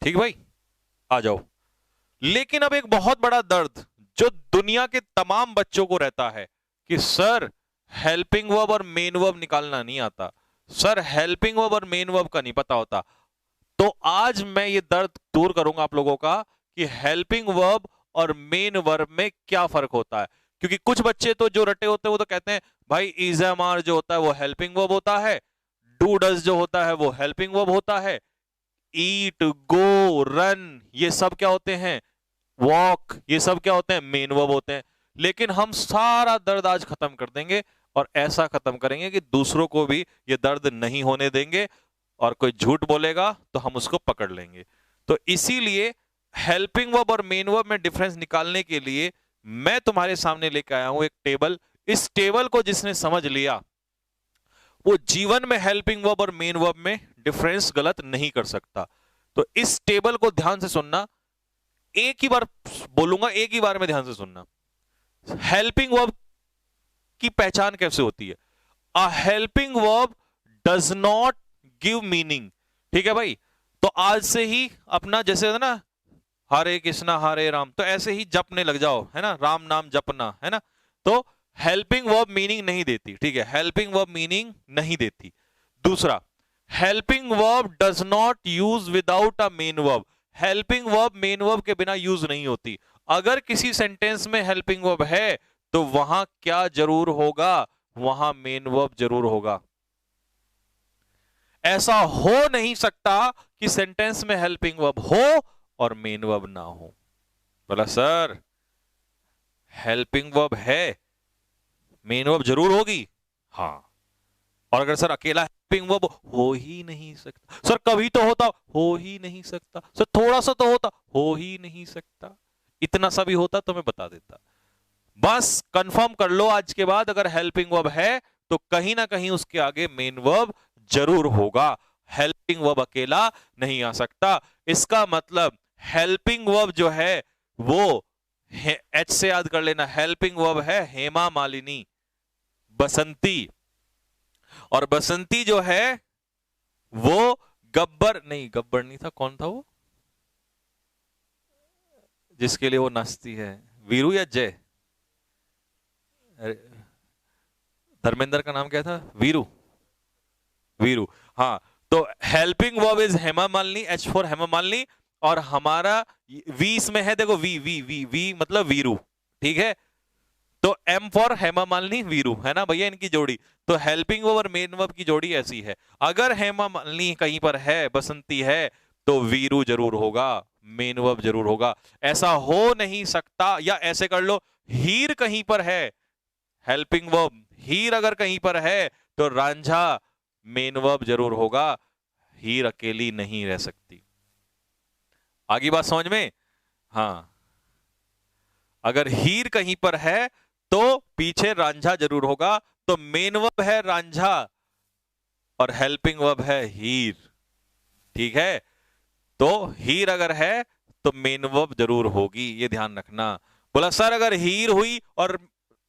ठीक भाई, आ जाओ। लेकिन अब एक बहुत बड़ा दर्द जो दुनिया के तमाम बच्चों को रहता है कि सर हेल्पिंग वर्ब और मेन वर्ब निकालना नहीं आता, सर हेल्पिंग वर्ब और मेन वर्ब का नहीं पता होता। तो आज मैं ये दर्द दूर करूंगा आप लोगों का कि हेल्पिंग वर्ब और मेन वर्ब में क्या फर्क होता है। क्योंकि कुछ बच्चे तो जो रटे होते हैं वो तो कहते हैं भाई इज एम आर जो होता है वो हेल्पिंग वर्ब होता है, डू डज जो होता है वो हेल्पिंग वर्ब होता है, ईट गो रन ये सब क्या होते हैं, वॉक ये सब क्या होते हैं, मेन वर्ब होते हैं। लेकिन हम सारा दर्द आज खत्म कर देंगे और ऐसा खत्म करेंगे कि दूसरों को भी ये दर्द नहीं होने देंगे, और कोई झूठ बोलेगा तो हम उसको पकड़ लेंगे। तो इसीलिए हेल्पिंग वर्ब और मेन वर्ब में डिफरेंस निकालने के लिए मैं तुम्हारे सामने लेकर आया हूं एक टेबल। इस टेबल को जिसने समझ लिया वो जीवन में हेल्पिंग वर्ब और मेन वर्ब में डिफरेंस गलत नहीं कर सकता। तो इस टेबल को ध्यान से सुनना, एक ही बार बोलूंगा, एक ही बार में ध्यान से सुनना। हेल्पिंग वर्ब की पहचान कैसे होती है? A helping verb does not give meaning. ठीक है भाई, तो आज से ही अपना जैसे ना हरे कृष्णा हरे राम, तो ऐसे ही जपने लग जाओ, है ना, राम नाम जपना, है ना। तो हेल्पिंग वर्ब मीनिंग नहीं देती, ठीक है, हेल्पिंग वर्ब मीनिंग नहीं देती। दूसरा, helping verb does not use without a main verb. Helping verb main verb के बिना यूज नहीं होती। अगर किसी सेंटेंस में हेल्पिंग वर्ब है तो वहां क्या जरूर होगा, वहां मेन वर्ब जरूर होगा। ऐसा हो नहीं सकता कि सेंटेंस में हेल्पिंग वर्ब हो और मेन वर्ब ना हो। बोला सर हेल्पिंग वर्ब है, मेन वर्ब जरूर होगी। हाँ, और अगर सर अकेला हेल्पिंग वर्ब हो ही नहीं सकता, सर कभी तो होता, हो ही नहीं सकता, सर थोड़ा सा तो होता, हो ही नहीं सकता, इतना सा भी होता तो मैं बता देता। बस कंफर्म कर लो आज के बाद, अगर हेल्पिंग वर्ब है तो कहीं ना कहीं उसके आगे मेन वर्ब जरूर होगा। हेल्पिंग वर्ब अकेला नहीं आ सकता। इसका मतलब हेल्पिंग वर्ब जो है वो एच से याद कर लेना, हेल्पिंग वर्ब है हेमा मालिनी, बसंती, और बसंती जो है वो गब्बर नहीं, गब्बर नहीं था, कौन था वो जिसके लिए वो नाचती है, वीरू या जय, धर्मेंद्र का नाम क्या था, वीरू, वीरू, हाँ। तो helping verb is Hema Malini, H for Hema Malini, और हमारा वी इसमें है, देखो वी वी वी वी मतलब वीरू, ठीक है। तो एम फॉर हेमा मालिनी वीरू, है ना भैया इनकी जोड़ी। तो हेल्पिंग वर्ब और मेन वर्ब की जोड़ी ऐसी है। अगर हेमा मालिनी कहीं पर है, बसंती है, तो वीरू जरूर होगा, मेन वर्ब जरूर होगा। ऐसा हो नहीं सकता, या ऐसे कर लो, हीर कहीं पर है, हेल्पिंग वर्ब हीर अगर कहीं पर है तो रांझा मेन वर्ब जरूर होगा, हीर अकेली नहीं रह सकती। आगे बात समझ में? हाँ, अगर हीर कहीं पर है तो पीछे रांझा जरूर होगा। तो मेन वर्ब है रांझा और हेल्पिंग वर्ब है हीर, ठीक है। तो हीर अगर है तो मेन वर्ब जरूर होगी, ये ध्यान रखना। बोला सर अगर हीर हुई और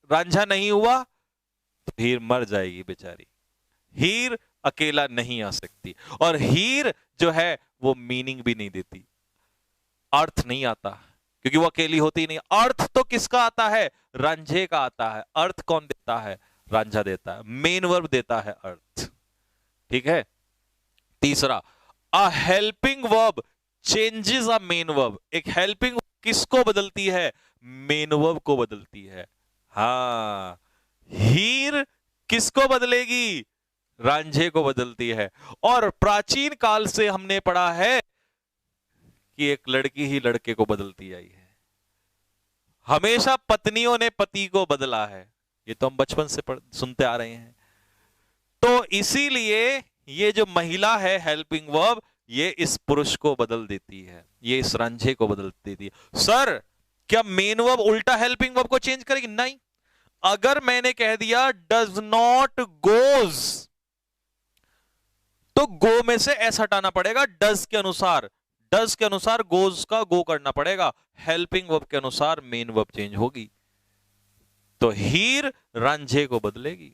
रांझा नहीं हुआ तो हीर मर जाएगी बेचारी, हीर अकेला नहीं आ सकती। और हीर जो है वो मीनिंग भी नहीं देती, अर्थ नहीं आता, क्योंकि वो अकेली होती नहीं। अर्थ तो किसका आता है, रांझे का आता है। अर्थ कौन देता है, रांझा देता है, मेन वर्ब देता है अर्थ, ठीक है। तीसरा, a helping verb changes a main verb. एक हेल्पिंग किसको बदलती है, मेन वर्ब को बदलती है। हाँ, हीर किसको बदलेगी, रांझे को बदलती है। और प्राचीन काल से हमने पढ़ा है कि एक लड़की ही लड़के को बदलती आई है, हमेशा पत्नियों ने पति को बदला है, ये तो हम बचपन से सुनते आ रहे हैं। तो इसीलिए ये जो महिला है हेल्पिंग वर्ब, ये इस पुरुष को बदल देती है, ये इस रांझे को बदल देती है। सर क्या मेन वर्ब उल्टा हेल्पिंग वर्ब को चेंज करेगी, नहीं। अगर मैंने कह दिया डज नॉट गोज, तो तो गो में से एस हटाना पड़ेगा डज के अनुसार, डज के अनुसार गोज का गो करना पड़ेगा, हेल्पिंग वर्ब के अनुसार मेन वर्ब चेंज होगी। तो हीर रांझे को बदलेगी।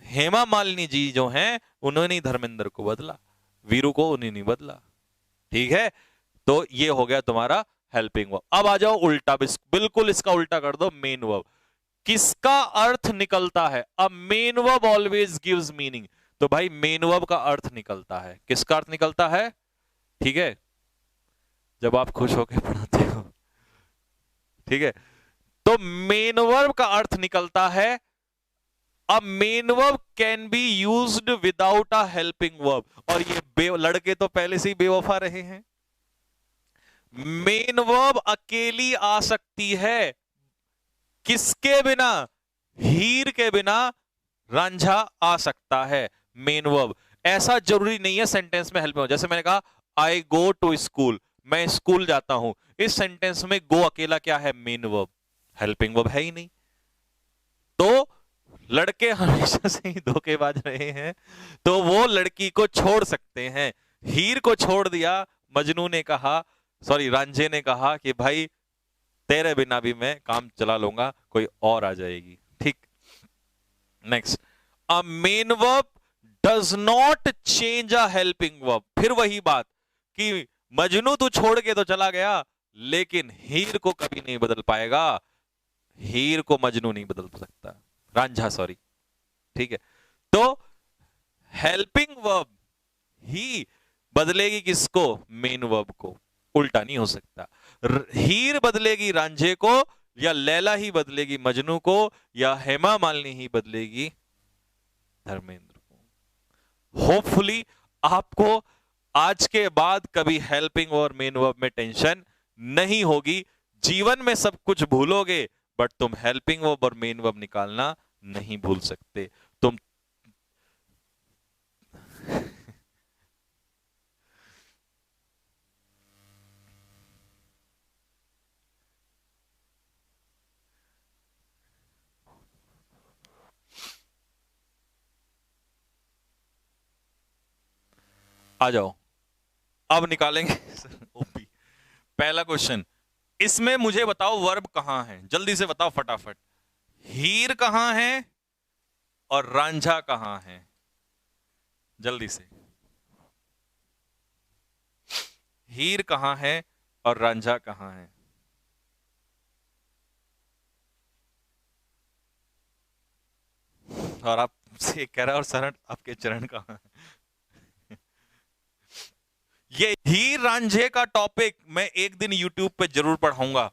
हेमा मालिनी जी जो हैं उन्होंने धर्मेंद्र को बदला, वीरू को उन्हें नहीं बदला। ठीक है, तो ये हो गया तुम्हारा हेल्पिंग वर्ब। अब आ जाओ उल्टा, बिल्कुल इसका उल्टा कर दो, मेन वर्ब। किसका अर्थ निकलता है? अब main verb always gives meaning, तो भाई मेन वर्ब का अर्थ निकलता है। किसका अर्थ निकलता है? ठीक है, जब आप खुश होकर पढ़ाते हो, ठीक है, तो मेन वर्ब का अर्थ निकलता है। अब main verb can be used without a helping verb, और ये लड़के तो पहले से ही बेवफा रहे हैं। मेन वर्ब अकेली आ सकती है, किसके बिना? हीर के बिना रांझा आ सकता है। मेन वर्ब ऐसा जरूरी नहीं है सेंटेंस में हेल्प में हो। जैसे मैंने कहा आई गो टू स्कूल, मैं स्कूल जाता हूं, इस सेंटेंस में गो अकेला क्या है? मेन वर्ब, हेल्पिंग वर्ब है ही नहीं। तो लड़के हमेशा से ही धोखेबाज रहे हैं, तो वो लड़की को छोड़ सकते हैं। हीर को छोड़ दिया, मजनू ने कहा, सॉरी रांझे ने कहा कि भाई तेरे बिना भी मैं काम चला लूंगा, कोई और आ जाएगी। ठीक, next, a main verb does not change a helping verb. फिर वही बात कि मजनू तू छोड़ के तो चला गया, लेकिन हीर को कभी नहीं बदल पाएगा। हीर को मजनू नहीं बदल सकता, रांझा सॉरी। ठीक है, तो हेल्पिंग वर्ब ही बदलेगी किसको? मेन वर्ब को, उल्टा नहीं हो सकता। हीर बदलेगी रांझे को, या लैला ही बदलेगी मजनू को, या हेमा मालिनी ही बदलेगी धर्मेंद्र को। होपफुली आपको आज के बाद कभी हेल्पिंग और मेन वर्ब में टेंशन नहीं होगी। जीवन में सब कुछ भूलोगे, बट तुम हेल्पिंग वर्ब और मेन वर्ब निकालना नहीं भूल सकते। तुम आ जाओ, अब निकालेंगे ओपी। पहला क्वेश्चन, इसमें मुझे बताओ वर्ब कहां है, जल्दी से बताओ फटाफट। हीर कहां है और रांझा कहां है? जल्दी से, हीर कहां है और रांझा कहां है? और आप से कह रहा है और शरण आपके चरण कहां है? ये हीर रांझे का टॉपिक मैं एक दिन यूट्यूब पे जरूर पढ़ाऊंगा।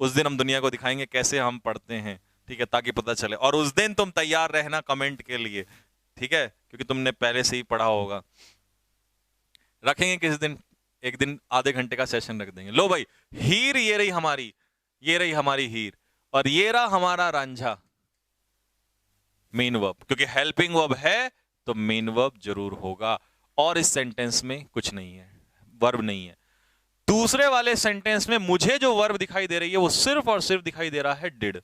उस दिन हम दुनिया को दिखाएंगे कैसे हम पढ़ते हैं, ठीक है, ताकि पता चले। और उस दिन तुम तैयार रहना कमेंट के लिए, ठीक है, क्योंकि तुमने पहले से ही पढ़ा होगा। रखेंगे किस दिन, एक दिन आधे घंटे का सेशन रख देंगे। लो भाई, हीर ये रही हमारी, ये रही हमारी हीर, और ये रहा हमारा रांझा। मेन वर्ब, क्योंकि हेल्पिंग वर्ब है तो मेन वर्ब जरूर होगा। और इस सेंटेंस में कुछ नहीं है, वर्ब नहीं है। दूसरे वाले सेंटेंस में मुझे जो वर्ब दिखाई दे रही है वो सिर्फ और सिर्फ दिखाई दे रहा है डिड।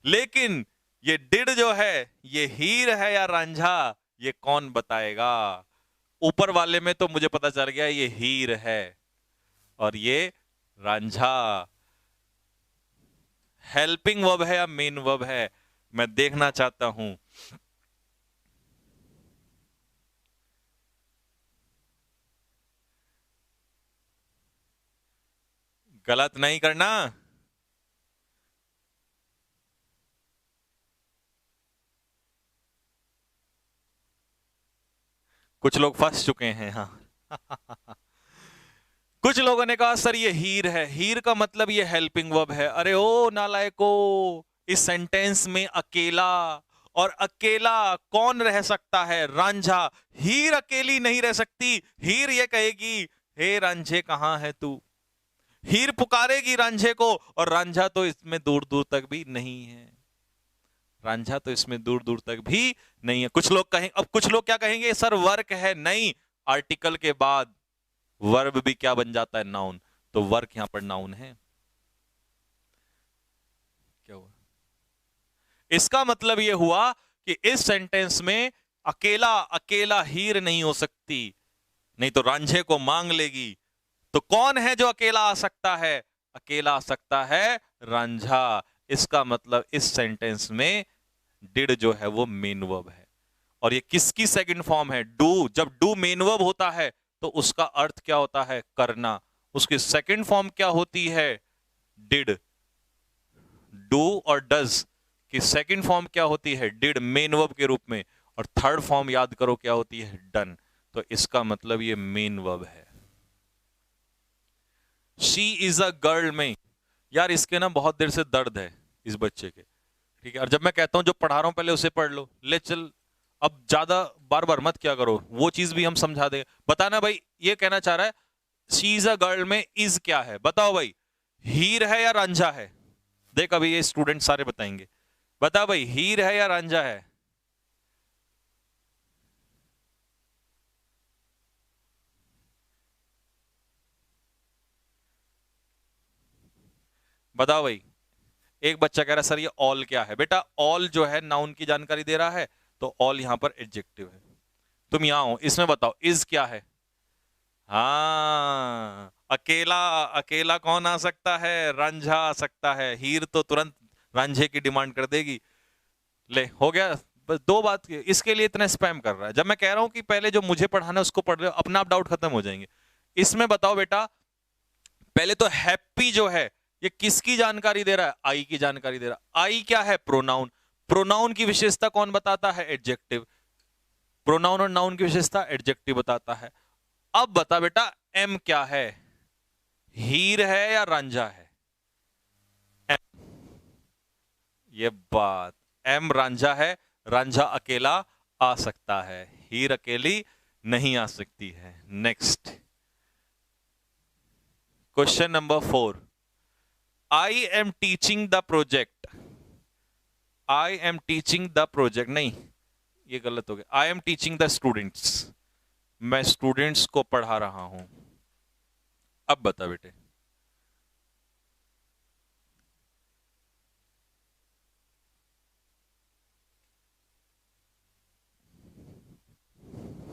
लेकिन ये डिड जो है ये हीर है या रांझा, ये कौन बताएगा? ऊपर वाले में तो मुझे पता चल गया ये हीर है और ये रांझा। हेल्पिंग वर्ब है या मेन वर्ब है, मैं देखना चाहता हूं। गलत नहीं करना। कुछ लोग फंस चुके हैं, हाँ। कुछ लोगों ने कहा सर ये हीर है, हीर का मतलब ये हेल्पिंग वर्ब है। अरे ओ नालायको, इस सेंटेंस में अकेला, और अकेला कौन रह सकता है? रांझा। हीर अकेली नहीं रह सकती। हीर ये कहेगी हे रांझे कहां है तू। हीर पुकारेगी रांझे को, और रांझा तो इसमें दूर दूर तक भी नहीं है। रांझा तो इसमें दूर दूर तक भी नहीं है। कुछ लोग कहें, अब कुछ लोग क्या कहेंगे, सर वर्क है। नहीं, आर्टिकल के बाद वर्ब भी क्या बन जाता है? नाउन। तो वर्क यहां पर नाउन है। क्या हुआ? इसका मतलब यह हुआ कि इस सेंटेंस में अकेला अकेला हीर नहीं हो सकती, नहीं तो रांझे को मांग लेगी। तो कौन है जो अकेला आ सकता है? अकेला आ सकता है रांझा। इसका मतलब इस सेंटेंस में डिड जो है वो मेन वर्ब है। और ये किसकी सेकंड फॉर्म है? डू। जब डू मेन वर्ब होता है तो उसका अर्थ क्या होता है? करना। उसकी सेकंड फॉर्म क्या होती है? डिड। डू और डज की सेकंड फॉर्म क्या होती है? डिड, मेन वर्ब के रूप में। और थर्ड फॉर्म याद करो क्या होती है? डन। तो इसका मतलब ये मेन वर्ब है। शी इज अ गर्ल में, यार इसके ना बहुत देर से दर्द है इस बच्चे के, ठीक है। और जब मैं कहता हूं जो पढ़ा रहा हूं पहले उसे पढ़ लो, ले चल, अब ज्यादा बार बार मत क्या करो, वो चीज भी हम समझा देंगे। बताना भाई, ये कहना चाह रहा है शी इज अ गर्ल में इज क्या है? बताओ भाई, हीर है या रांझा है? देख अभी ये स्टूडेंट सारे बताएंगे। बता भाई, हीर है या रांझा है? बताओ भाई। एक बच्चा कह रहा है सर ये ऑल क्या है? बेटा ऑल जो है नाउन की जानकारी दे रहा है, तो ऑल यहां पर एडजेक्टिव है। तुम यहां हो, इसमें बताओ इज क्या है? हाँ, अकेला। अकेला कौन आ सकता है? रांझा आ सकता है। हीर तो तुरंत रांझे की डिमांड कर देगी। ले हो गया। बस दो बात, इसके लिए इतना स्पैम कर रहा है। जब मैं कह रहा हूं कि पहले जो मुझे पढ़ाना है उसको पढ़ रहे हो, अपना आप डाउट खत्म हो जाएंगे। इसमें बताओ बेटा, पहले तो हैप्पी जो है ये किसकी जानकारी दे रहा है? आई की जानकारी दे रहा है। आई क्या है? प्रोनाउन। प्रोनाउन की विशेषता कौन बताता है? एडजेक्टिव। प्रोनाउन और नाउन की विशेषता एडजेक्टिव बताता है। अब बता बेटा, एम क्या है? हीर है या रांझा है? एम, ये बात, एम रांझा है। रांझा अकेला आ सकता है, हीर अकेली नहीं आ सकती है। Next question number 4। I am teaching the project. I am teaching the project, नहीं ये गलत हो गया। I am teaching the students, मैं स्टूडेंट्स को पढ़ा रहा हूं। अब बता बेटे।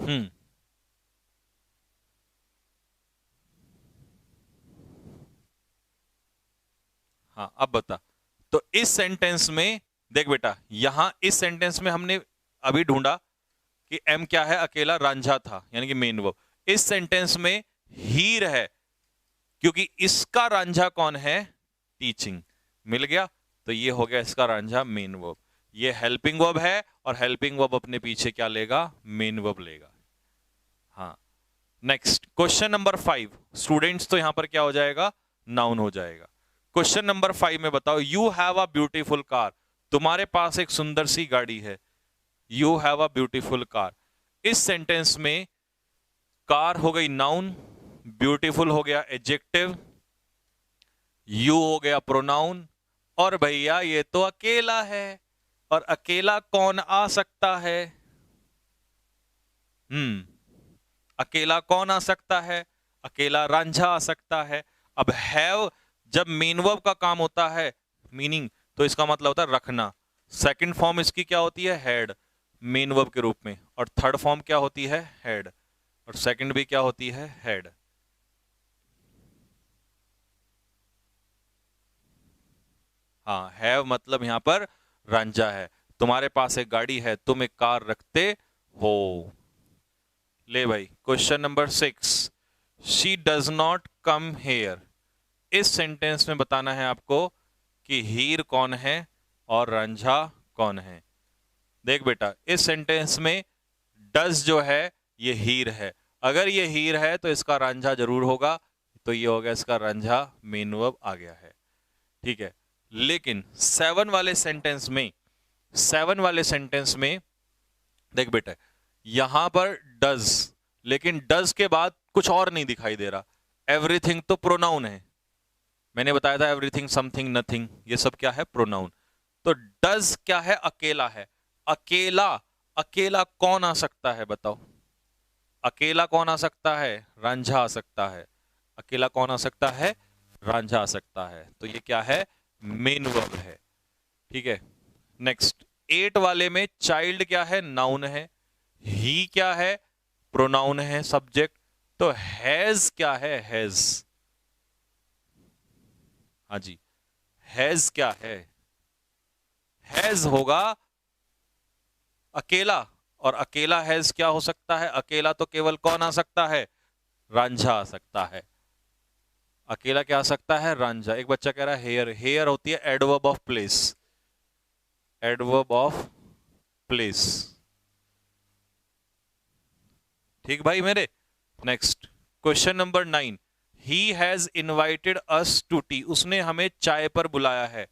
हम्म। हाँ अब बता। तो इस सेंटेंस में देख बेटा, यहां इस सेंटेंस में हमने अभी ढूंढा कि एम क्या है? अकेला रांझा था, यानी कि मेन वर्ब। इस सेंटेंस में हीर है, क्योंकि इसका रांझा कौन है? टीचिंग। मिल गया। तो ये हो गया इसका रांझा मेन वर्ब। ये हेल्पिंग वर्ब है, और हेल्पिंग वर्ब अपने पीछे क्या लेगा? मेन वर्ब लेगा। हाँ। Next question number 5। स्टूडेंट्स तो यहां पर क्या हो जाएगा? नाउन हो जाएगा। क्वेश्चन नंबर 5 में बताओ, you have a beautiful car. तुम्हारे पास एक सुंदर सी गाड़ी है। You have a beautiful car. इस सेंटेंस में कार हो गई नाउन, ब्यूटीफुल हो गया एडजेक्टिव, यू हो गया प्रोनाउन, और भैया ये तो अकेला है। और अकेला कौन आ सकता है? अकेला कौन आ सकता है? अकेला रांझा आ सकता है। अब हैव जब मेन वर्ब का काम होता है, मीनिंग, तो इसका मतलब होता है रखना। सेकंड फॉर्म इसकी क्या होती है? हैड, मेन वर्ब के रूप में। और थर्ड फॉर्म क्या होती है? हैड। और सेकंड भी क्या होती है? हैड। हाँ, हैव मतलब यहां पर रांझा है। तुम्हारे पास एक गाड़ी है, तुम एक कार रखते हो। ले भाई question number 6। She does not come here. इस सेंटेंस में बताना है आपको कि हीर कौन है और रांझा कौन है। देख बेटा, इस सेंटेंस में डज जो है ये हीर है। अगर ये हीर है तो इसका रांझा जरूर होगा। तो ये हो गया इसका रांझा, मेन वर्ब आ गया है। ठीक है। लेकिन 7 वाले सेंटेंस में, 7 वाले सेंटेंस में देख बेटा, यहां पर डज, लेकिन डज के बाद कुछ और नहीं दिखाई दे रहा। एवरीथिंग तो प्रोनाउन है। मैंने बताया था एवरीथिंग, समथिंग, नथिंग, ये सब क्या है? प्रोनाउन। तो डज क्या है? अकेला है। अकेला, अकेला कौन आ सकता है बताओ? अकेला कौन आ सकता है? रांझा आ सकता है। अकेला कौन आ सकता है? रांझा आ सकता है। तो ये क्या है? मेन वर्ब है। ठीक है। नेक्स्ट 8 वाले में चाइल्ड क्या है? नाउन है। ही क्या है? प्रोनाउन है, सब्जेक्ट। तो हैज क्या है? हैज। हाँ जी, हैज क्या है? हैज होगा अकेला। और अकेला हैज क्या हो सकता है? अकेला तो केवल कौन आ सकता है? रांझा आ सकता है। अकेला क्या आ सकता है? रांझा। एक बच्चा कह रहा है हेयर। हेयर होती है adverb of place. Adverb of place. ठीक भाई मेरे। Next, question number 9। He has invited us to tea. उसने हमें चाय पर बुलाया है।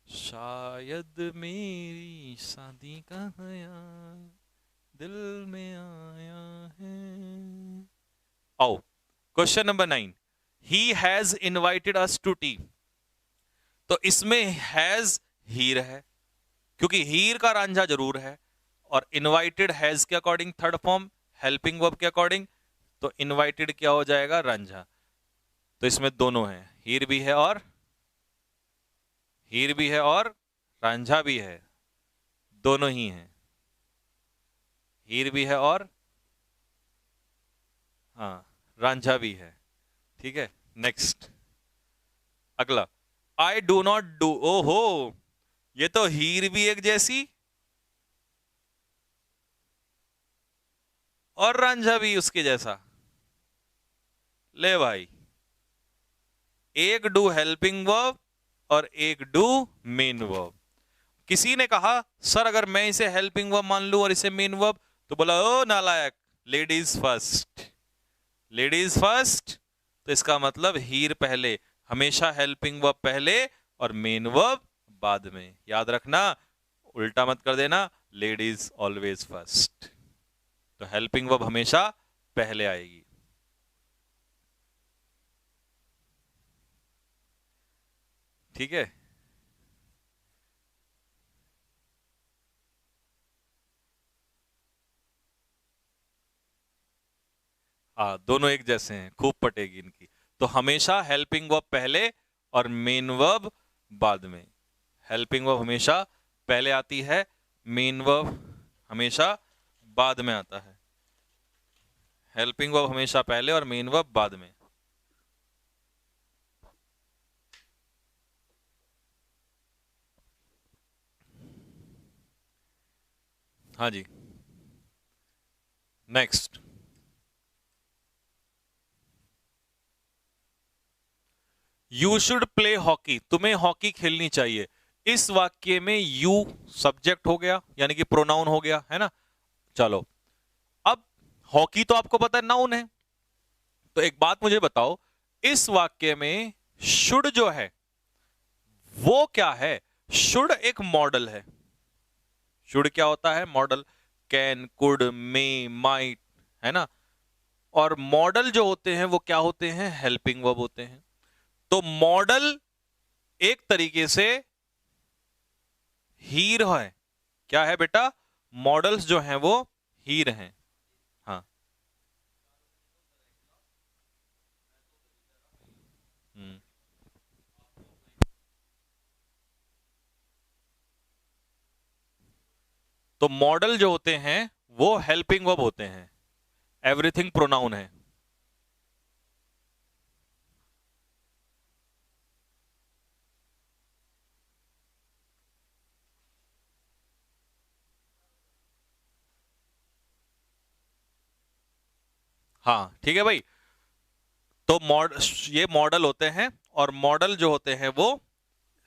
शायद मेरी शादी का ख्याल दिल में आया है। आओ, question number 9। He has invited us to tea. तो इसमें हैज हीर है, क्योंकि हीर का रांझा जरूर है। और इनवाइटेड हैज के according third form, helping verb के अकॉर्डिंग, तो इनवाइटेड क्या हो जाएगा? रांझा। तो इसमें दोनों है, हीर भी है और रांझा भी है। दोनों ही हैं, हीर भी है और हाँ रांझा भी है। ठीक है, नेक्स्ट, अगला। I do not do. ओहो, ये तो हीर भी एक जैसी और रांझा भी उसके जैसा। ले भाई, एक डू हेल्पिंग वर्ब और एक डू मेन वर्ब। किसी ने कहा सर अगर मैं इसे हेल्पिंग वर्ब मान लूं और इसे मेन वर्ब, तो बोला ओ नालायक, लेडीज फर्स्ट। लेडीज फर्स्ट, तो इसका मतलब हीर पहले, हमेशा हेल्पिंग वर्ब पहले और मेन वर्ब बाद में। याद रखना, उल्टा मत कर देना, लेडीज ऑलवेज फर्स्ट। तो हेल्पिंग वर्ब हमेशा पहले आएगी। ठीक है, हाँ दोनों एक जैसे हैं, खूब पटेगी इनकी। तो हमेशा हेल्पिंग वर्ब पहले और मेन वर्ब बाद में। हेल्पिंग वर्ब हमेशा पहले आती है, मेन वर्ब हमेशा बाद में आता है। हेल्पिंग वर्ब हमेशा पहले और मेन वर्ब बाद में। हाँ जी, next. You should play hockey. तुम्हें हॉकी खेलनी चाहिए। इस वाक्य में यू सब्जेक्ट हो गया, यानी कि प्रोनाउन हो गया, है ना। चलो, अब हॉकी तो आपको पता है नाउन है। तो एक बात मुझे बताओ, इस वाक्य में शुड जो है वो क्या है? शुड एक मॉडल है। शुड क्या होता है? Model. Can, could, may, might, है ना। और मॉडल जो होते हैं वो क्या होते हैं? हेल्पिंग वर्ब होते हैं। तो मॉडल एक तरीके से हीर है। क्या है बेटा? मॉडल्स जो हैं वो हीर हैं। हाँ। हम्म। तो मॉडल जो होते हैं वो हेल्पिंग वर्ब होते हैं। एवरीथिंग प्रोनाउन है। हाँ ठीक है भाई। तो ये मॉडल होते हैं, और मॉडल जो होते हैं वो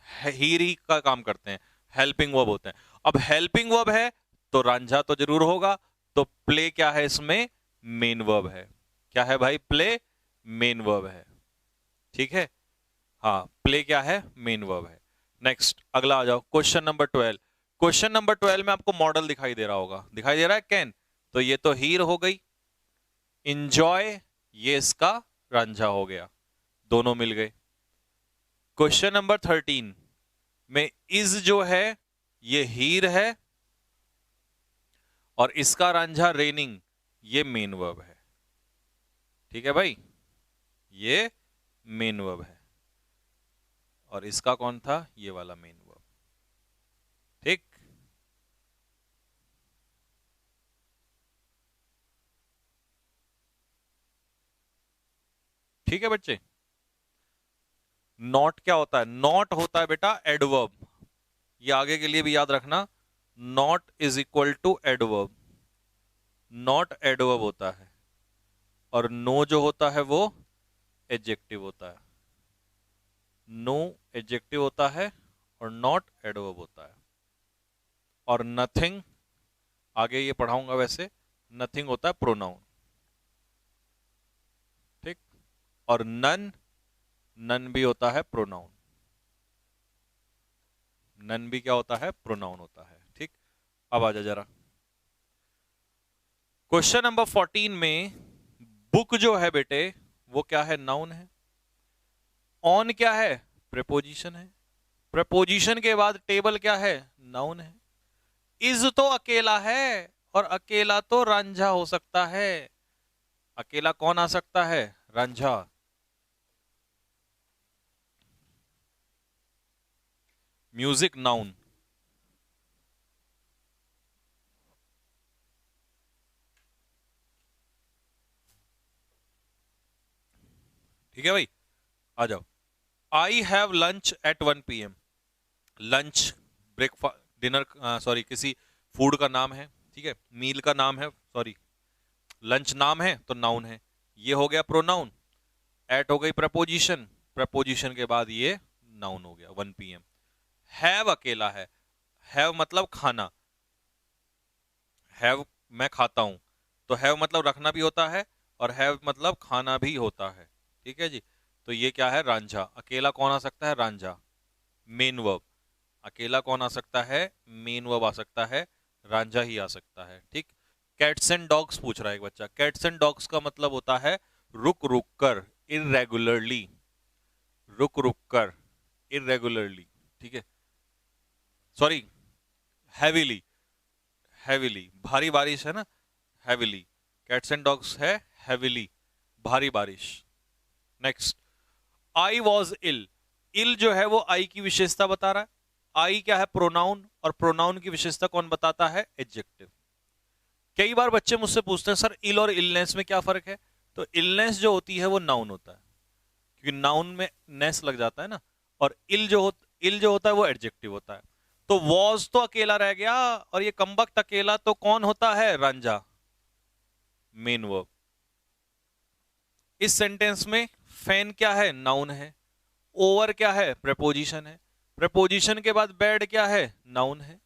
हीरी का काम करते हैं, हेल्पिंग वर्ब होते हैं। अब हेल्पिंग वर्ब है तो रांझा तो जरूर होगा। तो प्ले क्या है इसमें? मेन वर्ब है। क्या है भाई? प्ले मेन वर्ब है। ठीक है, हाँ प्ले क्या है? मेन वर्ब है। नेक्स्ट, अगला आ जाओ, क्वेश्चन नंबर 12। क्वेश्चन नंबर 12 में आपको मॉडल दिखाई दे रहा होगा, दिखाई दे रहा है कैन। तो ये तो हीर हो गई। इंजॉय, ये इसका रांझा हो गया। दोनों मिल गए। क्वेश्चन नंबर 13 में इज जो है ये हीर है, और इसका रांझा रेनिंग, ये मेन वर्ब है। ठीक है भाई, ये मेन वर्ब है। और इसका कौन था? ये वाला मेन वर्ब। ठीक। ठीक है बच्चे। नॉट क्या होता है? नॉट होता है बेटा एडवर्ब। ये आगे के लिए भी याद रखना, not is equal to adverb. Not adverb होता है और नो जो होता है वो एडजेक्टिव होता है। नो एडजेक्टिव होता है और नॉट एडवर्ब होता है। और नथिंग, आगे ये पढ़ाऊंगा वैसे, नथिंग होता है प्रोनाउन। ठीक। और नन, नन भी होता है प्रोनाउन। नन भी क्या होता है? प्रोनाउन होता है। ठीक। अब आ जा जरा क्वेश्चन नंबर 14 में, बुक जो है बेटे वो क्या है? नाउन है। ऑन क्या है? प्रेपोजिशन है। प्रेपोजिशन के बाद टेबल क्या है? नाउन है। इज तो अकेला है और अकेला तो रांझा हो सकता है। अकेला कौन आ सकता है? रांझा। Music noun. ठीक है भाई, आ जाओ। I have lunch at 1 PM। Lunch breakfast dinner, sorry किसी फूड का नाम है। ठीक है, मील का नाम है, सॉरी लंच नाम है तो नाउन है। ये हो गया प्रोनाउन। एट हो गई प्रपोजिशन, प्रपोजिशन के बाद ये नाउन हो गया 1 PM। हैव अकेला है। हैव मतलब खाना। हैव मैं खाता हूं, तो हैव मतलब रखना भी होता है और हैव मतलब खाना भी होता है। ठीक है जी। तो ये क्या है? रांझा। अकेला कौन आ सकता है? रांझा। Main verb. अकेला कौन आ सकता है? मेन वर्ब आ सकता है, रांझा ही आ सकता है। ठीक। कैट्स एंड डॉग्स पूछ रहा है एक बच्चा। कैट्स एंड डॉग्स का मतलब होता है रुक रुक कर, इरेगुलरली। रुक रुक कर, इरेगुलरली। ठीक है, सॉरी हैवीली। हैवीली भारी बारिश है ना, हैवीली। कैट्स एंड डॉग्स है हैवीली, भारी बारिश। Next, I was ill. इल जो है वो आई की विशेषता बता रहा है। आई क्या है? प्रोनाउन, और प्रोनाउन की विशेषता कौन बताता है? एडजेक्टिव। कई बार बच्चे मुझसे पूछते हैं सर इल और इलनेस में क्या फर्क है? तो इलनेस जो होती है वो नाउन होता है, क्योंकि नाउन में नेस लग जाता है ना। और इल जो होता है वो एडजेक्टिव होता है। तो वॉज तो अकेला रह गया, और ये कमबख्त अकेला तो कौन होता है? Ranjha, main verb. इस सेंटेंस में फैन क्या है? नाउन है। ओवर क्या है? प्रेपोजिशन है। प्रेपोजिशन के बाद बेड क्या है? नाउन है।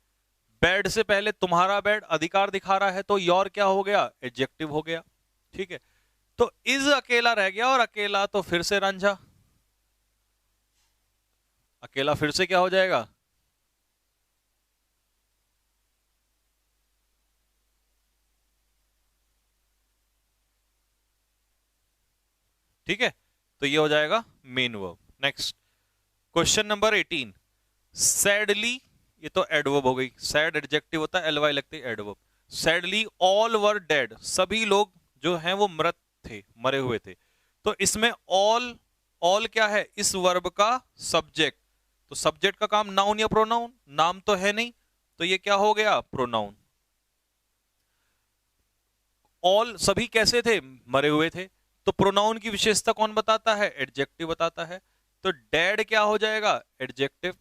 बेड से पहले तुम्हारा बेड अधिकार दिखा रहा है, तो योर क्या हो गया? एडजेक्टिव हो गया। ठीक है, तो इज अकेला रह गया, और अकेला तो फिर से रांझा। अकेला फिर से क्या हो जाएगा? ठीक है, तो ये हो जाएगा main verb. Next, question number 18। Sadly, ये तो एडवर्ब हो गई। सैड एडजेक्टिव होता है, एलवाई लगती है adverb. Sadly all were dead, सभी लोग जो हैं वो मृत थे, मरे हुए थे। तो इसमें ऑल, ऑल क्या है? इस वर्ब का सब्जेक्ट। तो सब्जेक्ट का काम नाउन या प्रोनाउन? नाम तो है नहीं, तो ये क्या हो गया? प्रोनाउन। ऑल सभी कैसे थे? मरे हुए थे। तो प्रोनाउन की विशेषता कौन बताता है? एडजेक्टिव बताता है। तो डेड क्या हो जाएगा? एडजेक्टिव।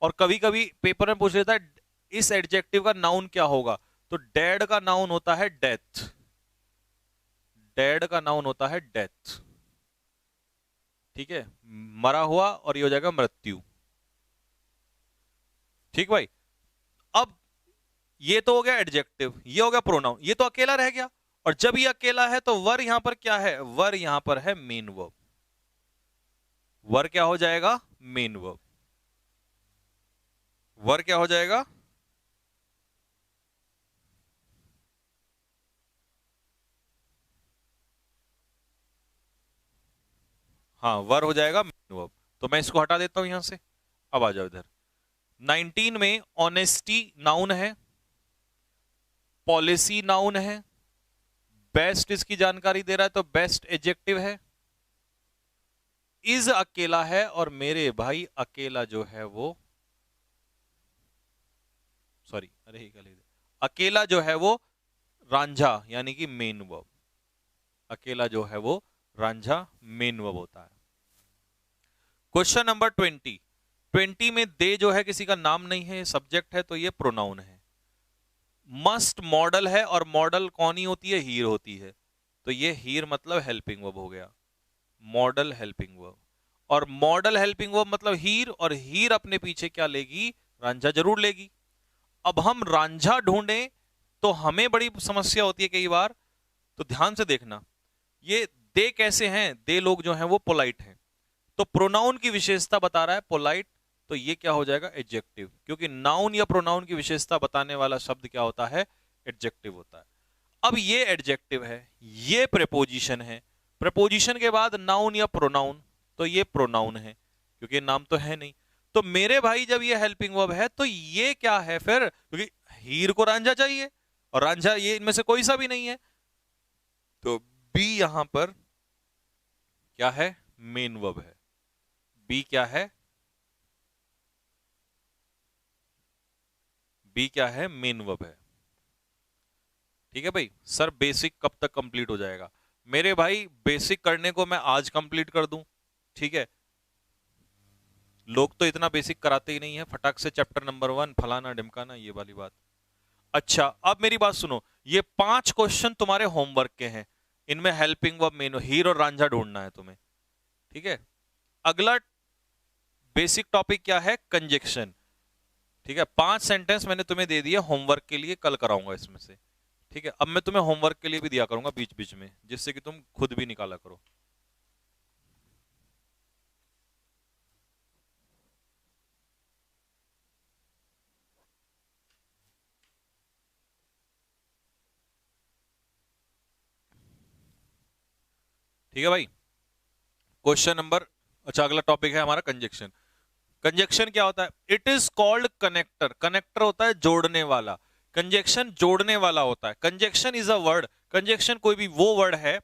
और कभी कभी पेपर में पूछ लेता है इस एडजेक्टिव का नाउन क्या होगा, तो डेड का नाउन होता है डेथ। डेड का नाउन होता है डेथ। ठीक है, मरा हुआ, और ये हो जाएगा मृत्यु। ठीक भाई। अब ये तो हो गया एडजेक्टिव, ये हो गया प्रोनाउन, ये तो अकेला रह गया। और जब ये अकेला है तो वर यहां पर क्या है? वर यहां पर है मेन वर्ब। वर क्या हो जाएगा? Main verb. वर क्या हो जाएगा? हाँ, वर हो जाएगा मेन वर्ब। तो मैं इसको हटा देता हूं यहां से। अब आ जाओ इधर। 19 में ऑनेस्टी नाउन है, पॉलिसी नाउन है, बेस्ट इसकी जानकारी दे रहा है तो बेस्ट एडजेक्टिव है। इज अकेला है, और मेरे भाई अकेला जो है वो, सॉरी अरे अकेला जो है वो रांझा, यानी कि मेन वर्ब। अकेला जो है वो रांझा मेन वर्ब होता है। क्वेश्चन नंबर 20 में दे जो है किसी का नाम नहीं है, सब्जेक्ट है, तो ये प्रोनाउन है। मस्ट मॉडल है, और मॉडल कौन ही होती है, हीर होती है, तो ये हीर मतलब हेल्पिंग वर्ब हो गया, मॉडल हेल्पिंग वर्ब। और मॉडल हेल्पिंग वर्ब मतलब हीर, और हीर अपने पीछे क्या लेगी, रांझा जरूर लेगी। अब हम रांझा ढूंढें तो हमें बड़ी समस्या होती है कई बार, तो ध्यान से देखना, ये दे कैसे हैं, दे लोग जो हैं वो पोलाइट हैं, तो प्रोनाउन की विशेषता बता रहा है पोलाइट, तो ये क्या हो जाएगा, एडजेक्टिव, क्योंकि नाउन या प्रोनाउन की विशेषता बताने वाला शब्द क्या होता है, एडजेक्टिव होता है। अब ये एडजेक्टिव है, ये प्रेपोजिशन है, प्रेपोजिशन के बाद नाउन या प्रोनाउन, तो ये प्रोनाउन है, क्योंकि नाम तो है नहीं। तो मेरे भाई जब ये हेल्पिंग वर्ब है तो ये क्या है फिर, क्योंकि हीर को रांझा चाहिए, और रांझा ये इनमें से कोई सा भी नहीं है, तो बी यहां पर क्या है, मेन वर्ब है। बी क्या है, बी क्या है, मेन वर्ब है। ठीक है भाई, सर बेसिक कब तक कंप्लीट हो जाएगा, मेरे भाई बेसिक करने को मैं आज कंप्लीट कर दूं, ठीक है, लोग तो इतना बेसिक कराते ही नहीं है, फटाक से चैप्टर नंबर 1 फलाना ढिमकाना, ये वाली बात। अच्छा अब मेरी बात सुनो, ये 5 क्वेश्चन तुम्हारे होमवर्क के हैं, इनमें हेल्पिंग वर्ब, मेन, हीर और रांझा ढूंढना है तुम्हें, ठीक है। अगला बेसिक टॉपिक क्या है, कंजक्शन, ठीक है। 5 सेंटेंस मैंने तुम्हें दे दिए होमवर्क के लिए, कल कराऊंगा इसमें से, ठीक है। अब मैं तुम्हें होमवर्क के लिए भी दिया करूंगा बीच बीच में, जिससे कि तुम खुद भी निकाला करो। ठीक है भाई, क्वेश्चन नंबर, अच्छा अगला टॉपिक है हमारा कंजक्शन। कंजक्शन क्या होता है, it is called connector, connector होता है जोड़ने वाला, कंजक्शन जोड़ने वाला होता है। Conjunction is a word, conjunction कोई भी वो वर्ड है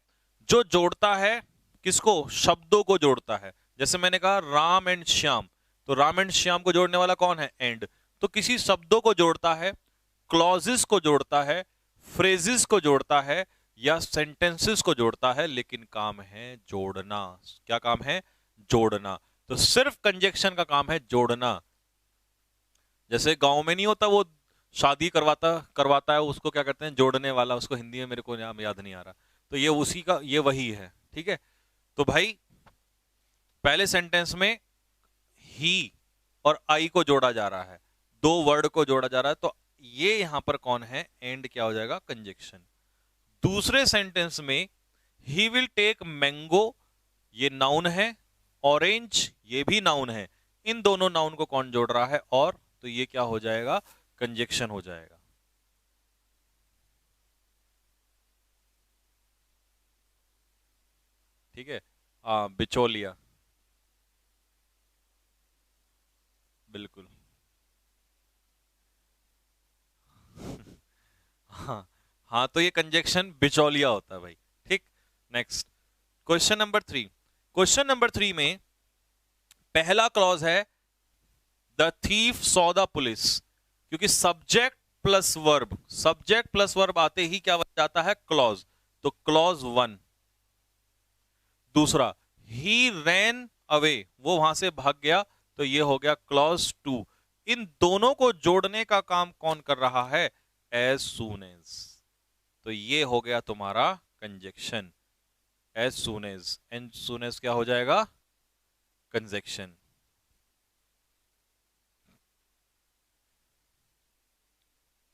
जो जोड़ता है, किसको, शब्दों को जोड़ता है। जैसे मैंने कहा राम एंड श्याम, तो राम एंड श्याम को जोड़ने वाला कौन है, एंड, तो किसी शब्दों को जोड़ता है, क्लॉजेस को जोड़ता है, फ्रेजेस को जोड़ता है, या सेंटेंसेस को जोड़ता है, लेकिन काम है जोड़ना। क्या काम है, जोड़ना। तो सिर्फ कंजक्शन का काम है जोड़ना। जैसे गांव में नहीं होता वो शादी करवाता करवाता है, उसको क्या कहते हैं, जोड़ने वाला, उसको हिंदी में मेरे को नाम याद नहीं आ रहा, तो ये उसी का, ये वही है, ठीक है। तो भाई पहले सेंटेंस में ही और आई को जोड़ा जा रहा है, 2 वर्ड को जोड़ा जा रहा है, तो ये यहां पर कौन है, एंड क्या हो जाएगा, कंजक्शन। दूसरे सेंटेंस में ही विल टेक मैंगो, ये नाउन है, ऑरेंज ये भी नाउन है, इन दोनों नाउन को कौन जोड़ रहा है, और, तो ये क्या हो जाएगा, कंजक्शन हो जाएगा। ठीक है, बिचौलिया, बिल्कुल। हाँ हाँ, तो ये कंजक्शन बिचौलिया होता है भाई, ठीक। नेक्स्ट, क्वेश्चन नंबर 3 में पहला क्लॉज है the thief saw the police, क्योंकि सब्जेक्ट प्लस वर्ब आते ही क्या बन जाता है, क्लॉज, तो क्लॉज 1। दूसरा, ही रैन अवे, वो वहां से भाग गया, तो ये हो गया क्लॉज 2। इन दोनों को जोड़ने का काम कौन कर रहा है, एज सून एज, तो ये हो गया तुम्हारा कंजक्शन, एज सून एज क्या हो जाएगा, कंजक्शन।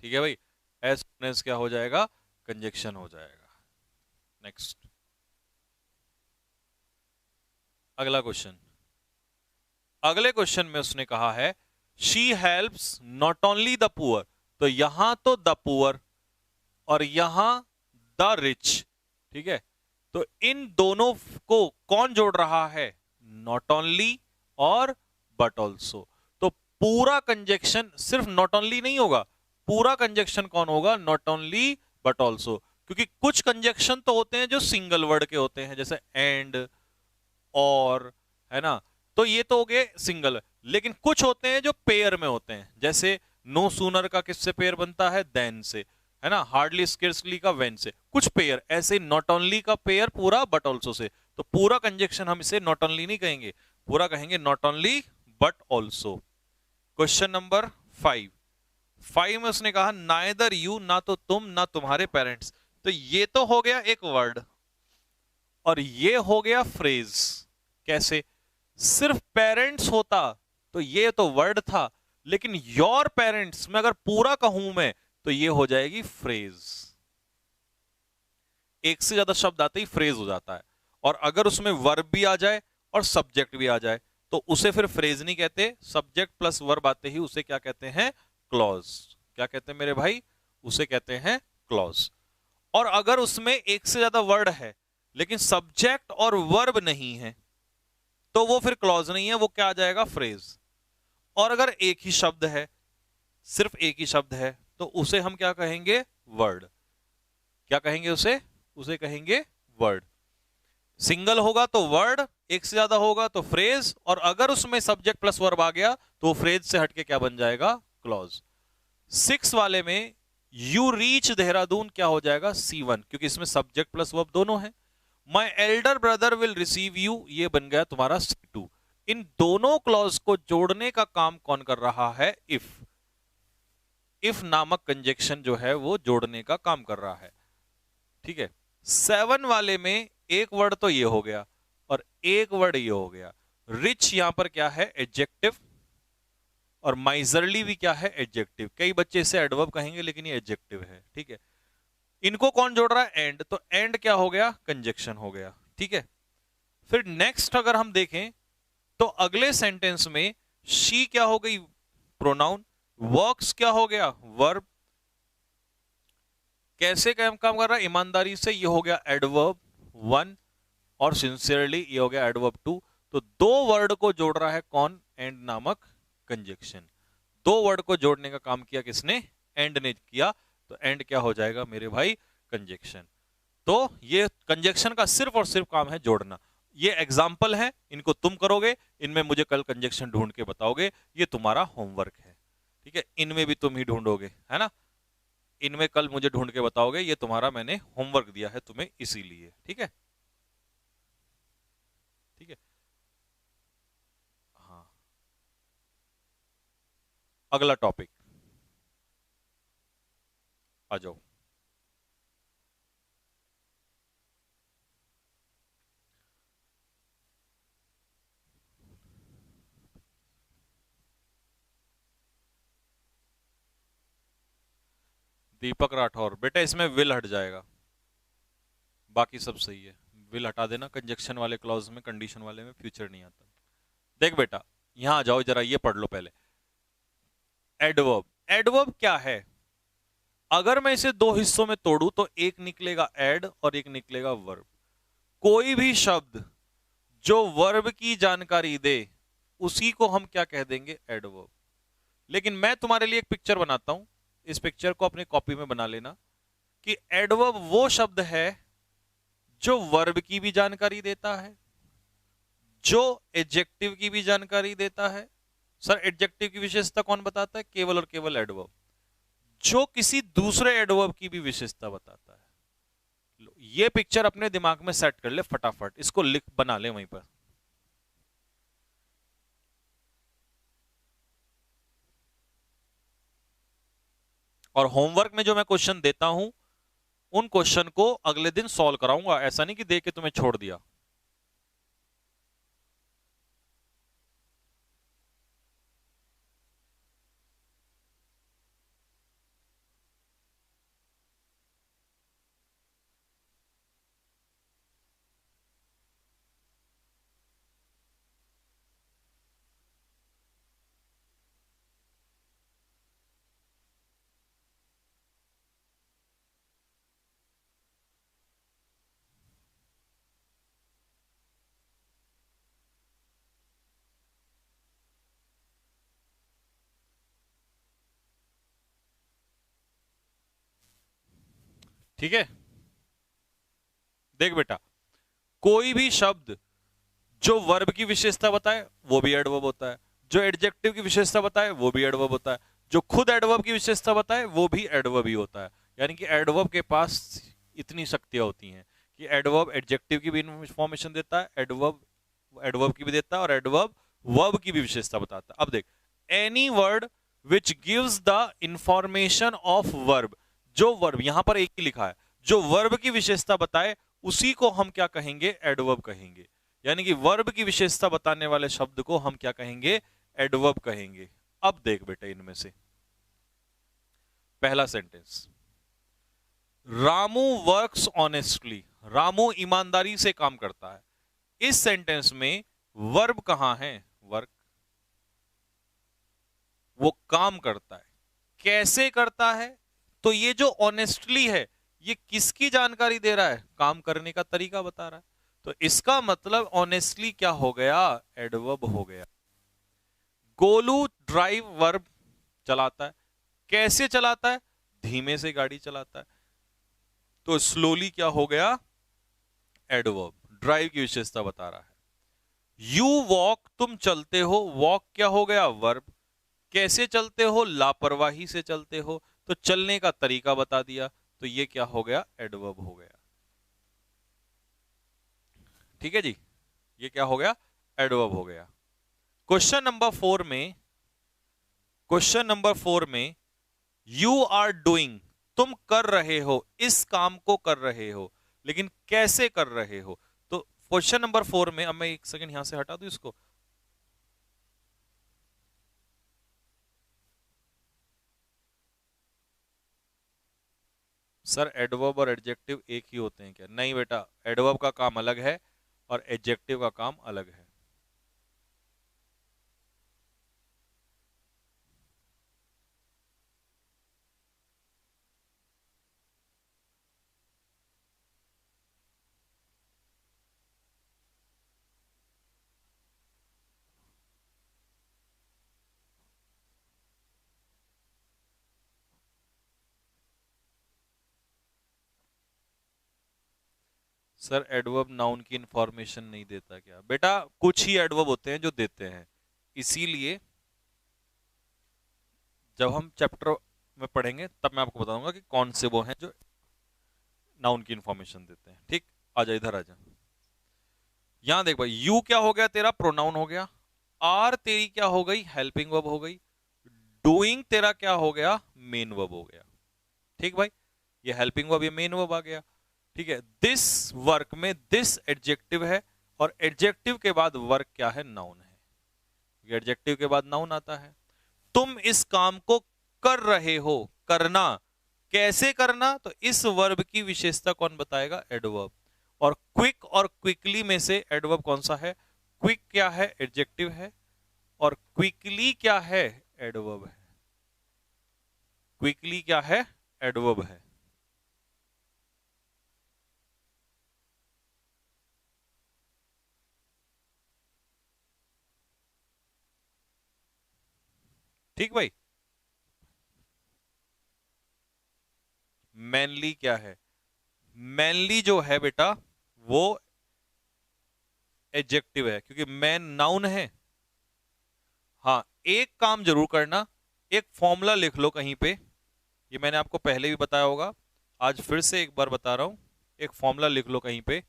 ठीक है भाई, एज सून एज क्या हो जाएगा, कंजक्शन हो जाएगा। नेक्स्ट, अगला क्वेश्चन, अगले क्वेश्चन में उसने कहा है she helps not only the poor, तो यहां तो द पुअर और यहां द रिच, ठीक है। तो इन दोनों को कौन जोड़ रहा है, नॉट ओनली और बट ऑल्सो। तो पूरा कंजक्शन सिर्फ नॉट ओनली नहीं होगा, पूरा कंजक्शन कौन होगा, नॉट ओनली बट ऑल्सो, क्योंकि कुछ कंजक्शन तो होते हैं जो सिंगल वर्ड के होते हैं, जैसे एंड, और, है ना, तो ये तो हो गए सिंगल। लेकिन कुछ होते हैं जो पेयर में होते हैं, जैसे नो सूनर का किससे पेयर बनता है, देन से, है ना, हार्डली स्केर्सली का वेन से, कुछ पेयर ऐसे, नॉट ओनली का पेयर पूरा बट ऑल्सो से। तो पूरा कंजक्शन हम इसे नॉट ओनली नहीं कहेंगे, पूरा कहेंगे not only but also. Question number 5 में उसने कहा नाइदर यू, ना तो तुम ना तुम्हारे पेरेंट्स। तो ये तो हो गया एक वर्ड और ये हो गया फ्रेज। कैसे? सिर्फ पेरेंट्स होता तो ये तो वर्ड था, लेकिन योर पेरेंट्स में अगर पूरा कहूं मैं तो ये हो जाएगी फ्रेज। एक से ज्यादा शब्द आते ही फ्रेज हो जाता है, और अगर उसमें वर्ब भी आ जाए और सब्जेक्ट भी आ जाए तो उसे फिर फ्रेज नहीं कहते, सब्जेक्ट प्लस वर्ब आते ही उसे क्या कहते हैं? क्लॉज। क्या कहते हैं मेरे भाई? उसे कहते हैं क्लॉज। और अगर उसमें एक से ज्यादा वर्ड है लेकिन सब्जेक्ट और वर्ब नहीं है तो वो फिर क्लॉज नहीं है, वो क्या आ जाएगा? फ्रेज। और अगर एक ही शब्द है, सिर्फ एक ही शब्द है, तो उसे हम क्या कहेंगे? वर्ड। क्या कहेंगे उसे? उसे कहेंगे वर्ड। सिंगल होगा तो वर्ड, एक से ज्यादा होगा तो फ्रेज, और अगर उसमें सब्जेक्ट प्लस वर्ब आ गया तो फ्रेज से हटके क्या बन जाएगा? क्लॉज। 6 वाले में यू रीच देहरादून क्या हो जाएगा? C1, क्योंकि इसमें सब्जेक्ट प्लस वर्ब दोनों है। My elder brother will receive you, ये बन गया तुम्हारा C2। इन दोनों क्लॉज को जोड़ने का काम कौन कर रहा है? इफ नामक कंजक्शन जो है वो जोड़ने का काम कर रहा है। ठीक है। 7 वाले में एक वर्ड तो ये हो गया और एक वर्ड ये हो गया। रिच यहां पर क्या है? एडजेक्टिव। और माइजरली भी क्या है? एडजेक्टिव। कई बच्चे इसे एडवर्ब कहेंगे लेकिन ये एडजेक्टिव है। ठीक है। इनको कौन जोड़ रहा है? एंड। तो एंड क्या हो गया? कंजक्शन हो गया। ठीक है। फिर नेक्स्ट अगर हम देखें तो अगले सेंटेंस में शी क्या हो गई? प्रोनाउन। वर्क्स क्या हो गया? वर्ब। कैसे काम कर रहा है? ईमानदारी से, ये हो गया एडवर्ब 1, और सिंसियरली ये हो गया एडवर्ब 2। तो दो वर्ड को जोड़ रहा है कौन? एंड नामक कंजक्शन। दो वर्ड को जोड़ने का काम किया किसने? एंड ने किया। तो एंड क्या हो जाएगा मेरे भाई? कंजक्शन। तो ये कंजक्शन का सिर्फ और सिर्फ काम है जोड़ना। ये एग्जाम्पल है, इनको तुम करोगे, इनमें मुझे कल कंजक्शन ढूंढ के बताओगे, ये तुम्हारा होमवर्क है। ठीक है। इनमें भी तुम ही ढूंढोगे, है ना? इनमें कल मुझे ढूंढ के बताओगे, ये तुम्हारा मैंने होमवर्क दिया है तुम्हें इसीलिए। ठीक है। ठीक है। हाँ, अगला टॉपिक आ जाओ। दीपक राठौर, बेटा इसमें विल हट जाएगा, बाकी सब सही है। विल हटा देना, कंजक्शन वाले क्लॉज में, कंडीशन वाले में फ्यूचर नहीं आता। देख बेटा, यहां आ जाओ जरा, ये पढ़ लो पहले। एडवर्ब। एडवर्ब क्या है? अगर मैं इसे दो हिस्सों में तोड़ू तो एक निकलेगा एड और एक निकलेगा वर्ब। कोई भी शब्द जो वर्ब की जानकारी दे उसी को हम क्या कह देंगे? एडवर्ब। लेकिन मैं तुम्हारे लिए एक पिक्चर बनाता हूं, इस पिक्चर को अपनी कॉपी में बना लेना, कि एडवर्ब वो शब्द है जो वर्ब की भी जानकारी देता है, जो एडजेक्टिव की भी जानकारी देता है। सर एडजेक्टिव की विशेषता कौन बताता है? केवल और केवल एडवर्ब। जो किसी दूसरे एडवर्ब की भी विशेषता बताता है। ये पिक्चर अपने दिमाग में सेट कर ले फटाफट, इसको लिख बना ले वहीं पर। और होमवर्क में जो मैं क्वेश्चन देता हूं उन क्वेश्चन को अगले दिन सॉल्व कराऊंगा, ऐसा नहीं कि दे के तुम्हें छोड़ दिया। ठीक है। देख बेटा, कोई भी शब्द जो वर्ब की विशेषता बताए वो भी एडवर्ब होता है, जो एडजेक्टिव की विशेषता बताए वो भी एडवर्ब होता है, जो खुद एडवर्ब की विशेषता बताए वो भी एडवर्ब ही होता है। यानी कि एडवर्ब के पास इतनी शक्तियां होती हैं कि एडवर्ब एडजेक्टिव की भी इंफॉर्मेशन देता है, एडवर्ब एडवर्ब की भी देता है, और एडवर्ब वर्ब की भी विशेषता बताता है। अब देख, any word which gives the information of verb, जो वर्ब यहां पर एक ही लिखा है, जो वर्ब की विशेषता बताए उसी को हम क्या कहेंगे, एडवर्ब कहेंगे। यानी कि वर्ब की विशेषता बताने वाले शब्द को हम क्या कहेंगे, एडवर्ब कहेंगे। अब देख बेटा, इनमें से पहला sentence, Ramu works honestly, Ramu ईमानदारी से काम करता है। इस सेंटेंस में वर्ब कहां है, वर्क, वो काम करता है। कैसे करता है, तो ये जो ऑनेस्टली है ये किसकी जानकारी दे रहा है, काम करने का तरीका बता रहा है। तो इसका मतलब ऑनेस्टली क्या हो गया, एडवर्ब हो गया। गोलू ड्राइव वर्ब, चलाता है। कैसे चलाता है, धीमे से गाड़ी चलाता है। तो स्लोली क्या हो गया, एडवर्ब, ड्राइव की विशेषता बता रहा है। यू वॉक, तुम चलते हो, वॉक क्या हो गया, वर्ब। कैसे चलते हो, लापरवाही से चलते हो, तो चलने का तरीका बता दिया, तो ये क्या हो गया, एडवर्ब हो गया। ठीक है जी, ये क्या हो गया, एडवर्ब हो गया। क्वेश्चन नंबर 4 में, क्वेश्चन नंबर 4 में यू आर डूइंग, तुम कर रहे हो, इस काम को कर रहे हो, लेकिन कैसे कर रहे हो। तो क्वेश्चन नंबर 4 में, अब मैं एक सेकंड यहां से हटा दूं इसको, सर एडवर्ब और एडजेक्टिव एक ही होते हैं क्या, नहीं बेटा, एडवर्ब का काम अलग है और एडजेक्टिव का काम अलग है। सर एडवर्ब नाउन की इंफॉर्मेशन नहीं देता क्या, बेटा कुछ ही एडवर्ब होते हैं जो देते हैं, इसीलिए जब हम चैप्टर में पढ़ेंगे तब मैं आपको बताऊंगा कि कौन से वो हैं जो नाउन की इंफॉर्मेशन देते हैं। ठीक, आजा इधर आजा, यहां देख भाई, यू क्या हो गया तेरा, प्रोनाउन हो गया। आर तेरी क्या हो गई, हेल्पिंग वर्ब हो गई। डूइंग तेरा क्या हो गया, मेन वर्ब हो गया। ठीक भाई, ये हेल्पिंग वर्ब, ये मेन वर्ब आ गया। ठीक है, दिस वर्क में दिस एडजेक्टिव है, और एडजेक्टिव के बाद वर्क क्या है, नाउन है। एडजेक्टिव के बाद नाउन आता है। तुम इस काम को कर रहे हो, करना, कैसे करना, तो इस वर्ब की विशेषता कौन बताएगा, एडवर्ब। और क्विक और क्विकली में से एडवर्ब कौन सा है, क्विक क्या है, एडजेक्टिव है, और क्विकली क्या है, एडवर्ब है। क्विकली क्या है, एडवर्ब है। ठीक भाई, मैनली क्या है, मैनली जो है बेटा वो एडजेक्टिव है, क्योंकि मैन नाउन है। हाँ, एक काम जरूर करना, एक फॉर्मूला लिख लो कहीं पे, ये मैंने आपको पहले भी बताया होगा, आज फिर से एक बार बता रहा हूं। एक फॉर्मूला लिख लो कहीं पे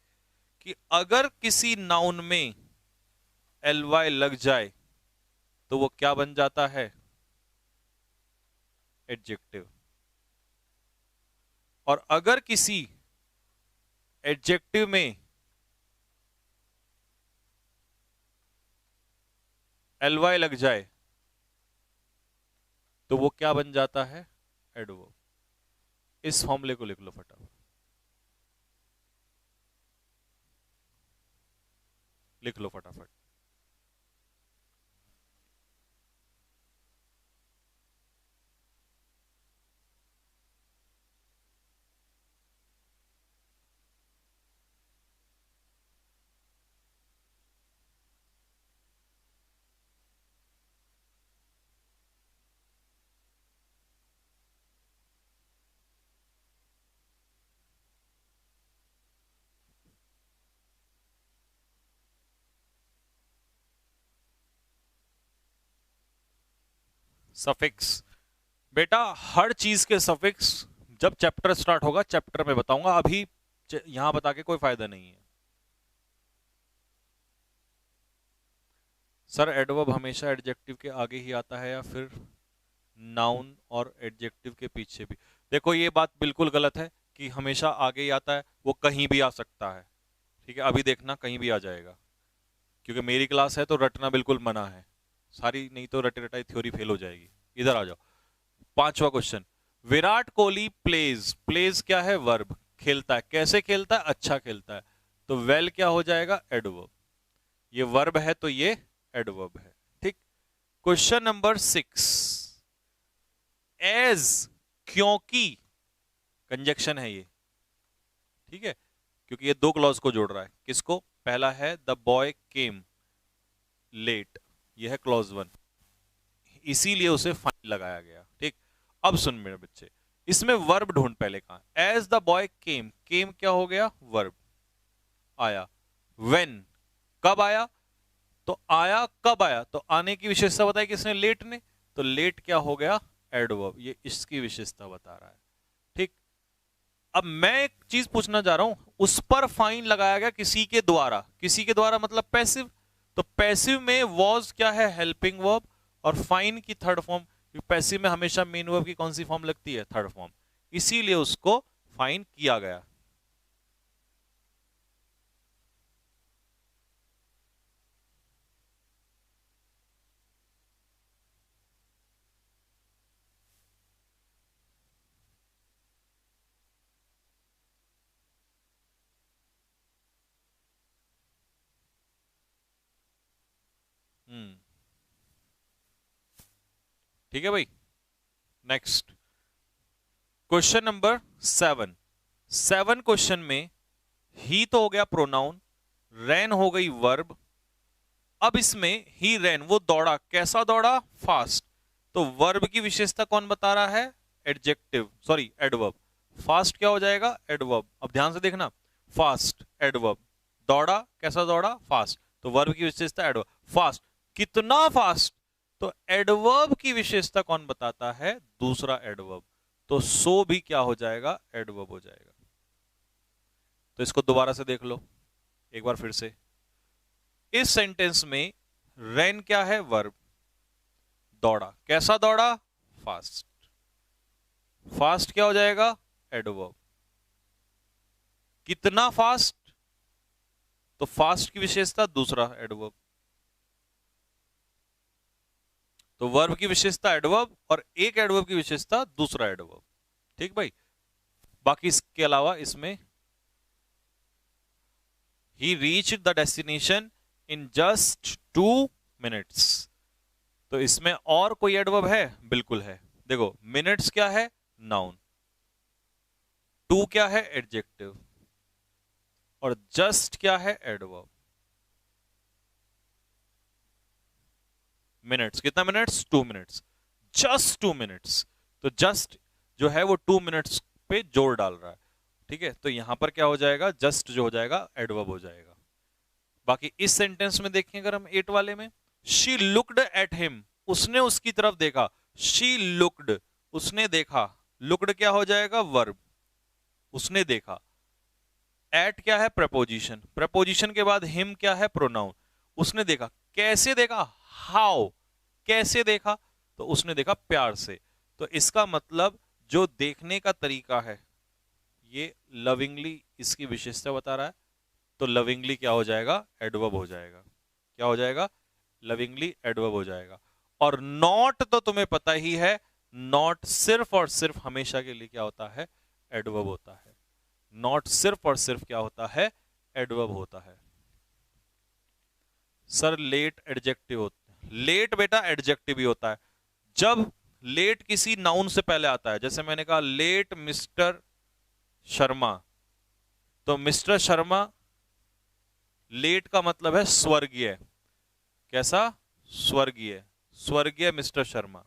कि अगर किसी नाउन में एल वाई लग जाए तो वो क्या बन जाता है, एडजेक्टिव। और अगर किसी एडजेक्टिव में एल वाई लग जाए तो वो क्या बन जाता है, एडवर्ब। इस फॉर्मूले को लिख लो फटाफट, लिख लो फटाफट। सफिक्स, बेटा हर चीज के सफिक्स जब चैप्टर स्टार्ट होगा, चैप्टर में बताऊंगा, अभी यहां बता के कोई फायदा नहीं है। सर एडवर्ब हमेशा एडजेक्टिव के आगे ही आता है या फिर नाउन और एडजेक्टिव के पीछे भी? देखो ये बात बिल्कुल गलत है कि हमेशा आगे ही आता है, वो कहीं भी आ सकता है। ठीक है, अभी देखना कहीं भी आ जाएगा, क्योंकि मेरी क्लास है तो रटना बिल्कुल मना है सारी, नहीं तो रटे रटाई थ्योरी फेल हो जाएगी। इधर आ जाओ, पांचवा question. Virat Kohli plays, plays क्या है? वर्ब। खेलता है, कैसे खेलता है? अच्छा खेलता है। तो वेल क्या हो जाएगा? एडवर्ब। ये वर्ब है तो ये एडवर्ब है। ठीक। क्वेश्चन नंबर 6, एज, क्योंकि, कंजक्शन है ये। ठीक है, क्योंकि ये दो क्लॉज को जोड़ रहा है। किसको? पहला है द बॉय केम लेट, यह है क्लॉज 1, इसीलिए उसे फाइन लगाया गया। ठीक। अब सुन मेरे बच्चे, इसमें वर्ब ढूंढ पहले कहां। एज द बॉय केम, केम क्या हो गया? वर्ब, आया। व्हेन, कब आया? तो आया कब आया? तो आने की विशेषता बताई किसने? लेट ने। तो लेट क्या हो गया? एडवर्ब। ये इसकी विशेषता बता रहा है। ठीक। अब मैं एक चीज पूछना चाह रहा हूं, उस पर फाइन लगाया गया किसी के द्वारा, किसी के द्वारा मतलब पैसिव। तो पैसिव में वॉज क्या है? Helping verb. और फाइन की थर्ड फॉर्म, पैसिव में हमेशा मेन वर्ब की कौन सी फॉर्म लगती है? Third form. इसीलिए उसको फाइन किया गया। हम्म, ठीक है भाई। Next question number 7। 7 क्वेश्चन में ही तो हो गया प्रोनाउन, रैन हो गई वर्ब। अब इसमें ही रैन, वो दौड़ा, कैसा दौड़ा? फास्ट। तो वर्ब की विशेषता कौन बता रहा है? Adjective, sorry adverb. फास्ट क्या हो जाएगा? एडवर्ब। अब ध्यान से देखना, फास्ट एडवर्ब, दौड़ा कैसा दौड़ा? फास्ट। तो वर्ब की विशेषता एडवर्ब। फास्ट, कितना फास्ट? तो एडवर्ब की विशेषता कौन बताता है? दूसरा एडवर्ब। तो सो भी क्या हो जाएगा? एडवर्ब हो जाएगा। तो इसको दोबारा से देख लो एक बार फिर से। इस सेंटेंस में रैन क्या है? वर्ब, दौड़ा, कैसा दौड़ा? फास्ट। फास्ट क्या हो जाएगा? एडवर्ब। कितना फास्ट? तो फास्ट की विशेषता दूसरा एडवर्ब। तो वर्ब की विशेषता एडवर्ब और एक एडवर्ब की विशेषता दूसरा एडवर्ब। ठीक भाई। बाकी इसके अलावा इसमें ही reached the destination in just 2 minutes. तो इसमें और कोई एडवर्ब है? बिल्कुल है। देखो, मिनट्स क्या है? नाउन। 2 क्या है? एडजेक्टिव। और जस्ट क्या है? एडवर्ब। मिनट्स, कितना मिनट्स? 2 मिनट्स। Just 2 minutes. तो जस्ट जो है वो 2 मिनट्स पे जोर डाल रहा है। ठीक है, तो यहां पर क्या हो जाएगा? जस्ट जो हो जाएगा एडवर्ब हो जाएगा। बाकी इस सेंटेंस में देखें अगर हम 8 वाले में, शी लुक्ड एट हिम, उसने उसकी तरफ देखा। शी लुक्ड, उसने देखा। लुक्ड क्या हो जाएगा? वर्ब, उसने देखा। एट क्या है? प्रपोजिशन। प्रपोजिशन के बाद हिम क्या है? प्रोनाउन। उसने देखा, कैसे देखा? हाउ, कैसे देखा? तो उसने देखा प्यार से। तो इसका मतलब जो देखने का तरीका है ये लविंगली इसकी विशेषता बता रहा है। तो लविंगली क्या हो जाएगा? एडवर्ब हो जाएगा। क्या हो जाएगा? लविंगली एडवर्ब हो जाएगा। और नॉट तो तुम्हें पता ही है, नॉट सिर्फ और सिर्फ हमेशा के लिए क्या होता है? एडवर्ब होता है। नॉट सिर्फ और सिर्फ क्या होता है? एडवर्ब होता है। सर लेट एडजेक्टिव होता है? लेट बेटा एडजेक्टिव ही होता है। जब लेट किसी नाउन से पहले आता है, जैसे मैंने कहा लेट मिस्टर शर्मा, तो मिस्टर शर्मा, लेट का मतलब है स्वर्गीय। कैसा? स्वर्गीय। स्वर्गीय मिस्टर शर्मा,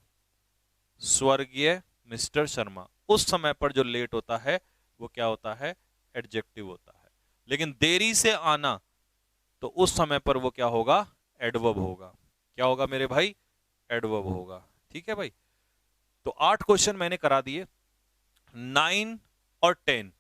स्वर्गीय मिस्टर शर्मा। उस समय पर जो लेट होता है वो क्या होता है? एडजेक्टिव होता है। लेकिन देरी से आना, तो उस समय पर वो क्या होगा? एडवर्ब होगा। क्या होगा मेरे भाई? एडवर्ब होगा। ठीक है भाई। तो 8 क्वेश्चन मैंने करा दिए। 9 और 10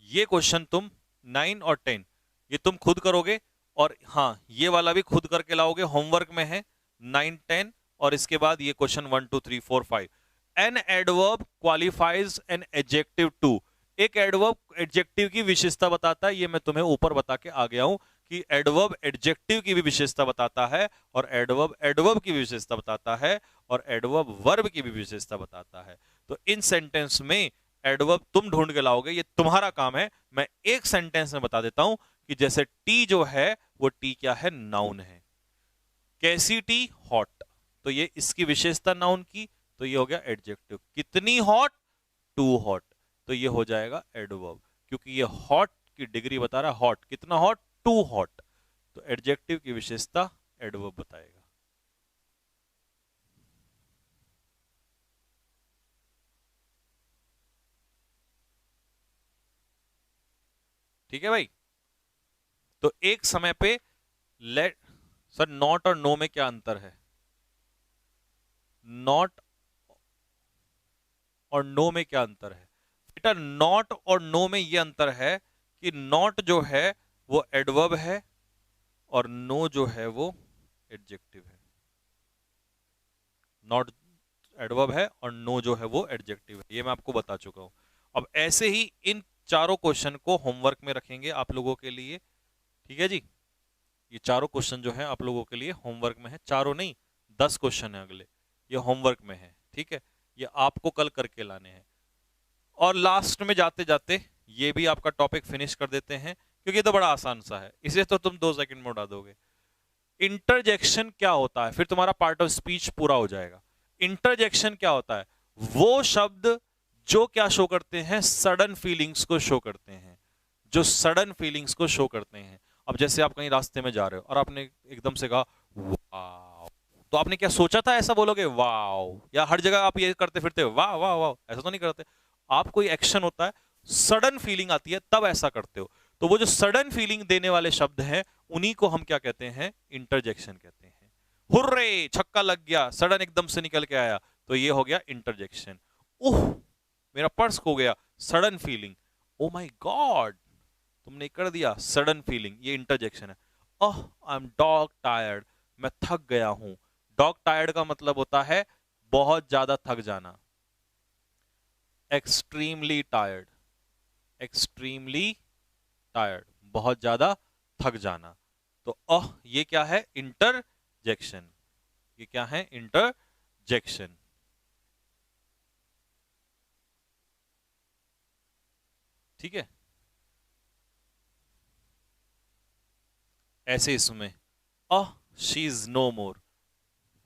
ये क्वेश्चन तुम 9 और 10 ये तुम खुद करोगे, और हाँ ये वाला भी खुद करके लाओगे, होमवर्क में है 9 10। और इसके बाद ये question 1 2 3 4 5। An adverb qualifies an adjective too. एक एडवर्ब एडजेक्टिव की विशेषता बताता है, ये मैं तुम्हें ऊपर बता के आ गया हूं कि एडवर्ब एडजेक्टिव की भी विशेषता बताता है, और एडवर्ब एडवर्ब की भी विशेषता बताता है, और एडवर्ब वर्ब की भी विशेषता बताता है। तो इन सेंटेंस में एडवर्ब तुम ढूंढ के लाओगे, ये तुम्हारा काम है। मैं एक सेंटेंस में बता देता हूं कि जैसे टी जो है वो टी क्या है, नाउन है। कैसी टी, हॉट, तो ये इसकी विशेषता नाउन की, तो ये हो गया एडजेक्टिव। कितनी हॉट, टू हॉट, तो ये हो जाएगा एडवर्ब, क्योंकि ये हॉट की डिग्री बता रहा है, हॉट कितना हॉट, टू हॉट, तो एडजेक्टिव की विशेषता एडवर्ब बताएगा। ठीक है भाई। तो एक समय पे लेट, सर नॉट और नो में क्या अंतर है? नॉट और नो में क्या अंतर है बेटा? नॉट और नो में यह अंतर है कि नॉट जो है वो एडवर्ब है, और नो जो है वो एडजेक्टिव है। नॉट एडवर्ब है और नो जो है वो एडजेक्टिव है, ये मैं आपको बता चुका हूं। अब ऐसे ही इन चारों क्वेश्चन को होमवर्क में रखेंगे आप लोगों के लिए। ठीक है जी, ये चारों क्वेश्चन जो है आप लोगों के लिए होमवर्क में है। चारों नहीं, 10 क्वेश्चन है अगले, ये होमवर्क में है। ठीक है, ये आपको कल करके लाने हैं। और लास्ट में जाते जाते ये भी आपका टॉपिक फिनिश कर देते हैं, क्योंकि ये तो बड़ा आसान सा है, इसे तो तुम 2 सेकंड में उड़ा दोगे। इंटरजेक्शन क्या होता है, फिर तुम्हारा पार्ट ऑफ स्पीच पूरा हो जाएगा। इंटरजेक्शन क्या होता है? वो शब्द जो क्या शो करते हैं, सडन फीलिंग्स को शो करते हैं, जो सडन फीलिंग्स को शो करते हैं। अब जैसे आप कहीं रास्ते में जा रहे हो और आपने एकदम से कहा वाव, तो आपने क्या सोचा था ऐसा बोलोगे वाव? या हर जगह आप ये करते फिरते वाह वाह वाह, ऐसा तो नहीं करते। आप कोई एक्शन होता है, सडन फीलिंग आती है, तब ऐसा करते हो। तो वो जो सडन फीलिंग देने वाले शब्द हैं, उन्हीं को हम क्या कहते हैं, इंटरजेक्शन कहते हैं। हुर्रे, छक्का लग गया, सडन एकदम से निकल के आया, तो ये हो गया इंटरजेक्शन। ओह मेरा पर्स खो गया, sudden feeling. Oh my God, तुमने कर दिया, सडन फीलिंग, ये इंटरजेक्शन है। ओह आई एम डॉग टायर्ड, मैं थक गया हूं। डॉग टायर्ड का मतलब होता है बहुत ज्यादा थक जाना, एक्सट्रीमली टायर्ड, एक्सट्रीमली टायर्ड, बहुत ज्यादा थक जाना। तो ये क्या है, इंटरजेक्शन। ये क्या है, इंटरजेक्शन। ठीक है, ऐसे इसमें शी इज नो मोर,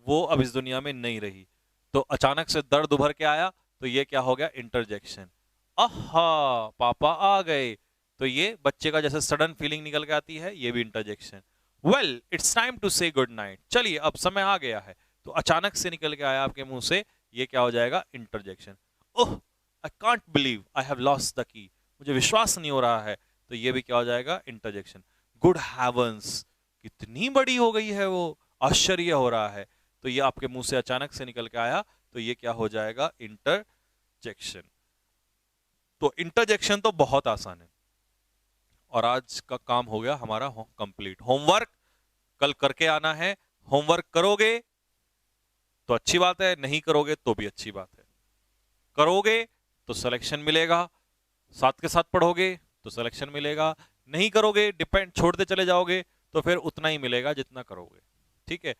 वो अब इस दुनिया में नहीं रही, तो अचानक से दर्द उभर के आया, तो ये क्या हो गया, इंटरजेक्शन। आहा पापा आ गए, तो ये बच्चे का जैसे सडन फीलिंग निकल के आती है, ये भी interjection. Well it's time to say good night, चलिए अब समय आ गया है, तो अचानक से निकल के आया आपके मुंह से, ये क्या हो जाएगा, interjection. Oh I can't believe I have lost the key, मुझे विश्वास नहीं हो रहा है, तो ये भी क्या हो जाएगा, इंटरजेक्शन। गुड हेवंस, कितनी बड़ी हो गई है वो, आश्चर्य हो रहा है, तो ये आपके मुंह से अचानक से निकल के आया, तो ये क्या हो जाएगा, इंटरजेक्शन। तो इंटरजेक्शन तो बहुत आसान है, और आज का काम हो गया हमारा कंप्लीट। होमवर्क कल करके आना है, होमवर्क करोगे तो अच्छी बात है, नहीं करोगे तो भी अच्छी बात है। करोगे तो सिलेक्शन मिलेगा, साथ के साथ पढ़ोगे तो सिलेक्शन मिलेगा, नहीं करोगे डिपेंड छोड़ते चले जाओगे तो फिर उतना ही मिलेगा जितना करोगे। ठीक है,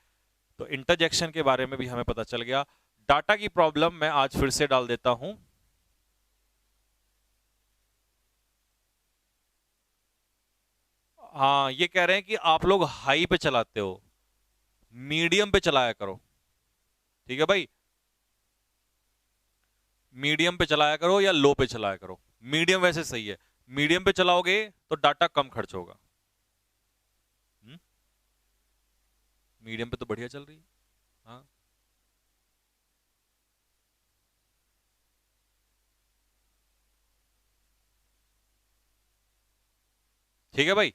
तो इंटरजेक्शन के बारे में भी हमें पता चल गया। डाटा की प्रॉब्लम मैं आज फिर से डाल देता हूं। हाँ ये कह रहे हैं कि आप लोग हाई पे चलाते हो, मीडियम पे चलाया करो। ठीक है भाई, मीडियम पे चलाया करो या लो पे चलाया करो। मीडियम वैसे सही है, मीडियम पे चलाओगे तो डाटा कम खर्च होगा। मीडियम पे तो बढ़िया चल रही है। हाँ ठीक है भाई,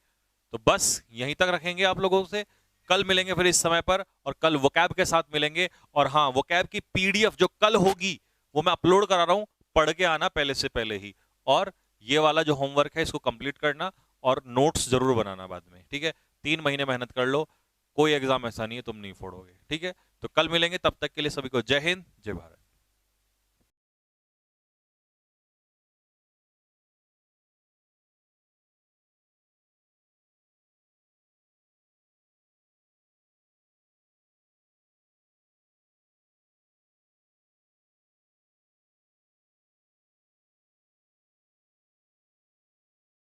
तो बस यहीं तक रखेंगे आप लोगों से। कल मिलेंगे फिर इस समय पर, और कल वोकैब के साथ मिलेंगे। और हाँ, वोकैब की पीडीएफ जो कल होगी वो मैं अपलोड करा रहा हूं, पढ़ के आना पहले से पहले ही। और ये वाला जो होमवर्क है इसको कंप्लीट करना और नोट्स जरूर बनाना बाद में, ठीक है। 3 महीने मेहनत कर लो, कोई एग्जाम ऐसा नहीं है तुम नहीं फोड़ोगे, ठीक है। तो कल मिलेंगे, तब तक के लिए सभी को जय हिंद जय भारत।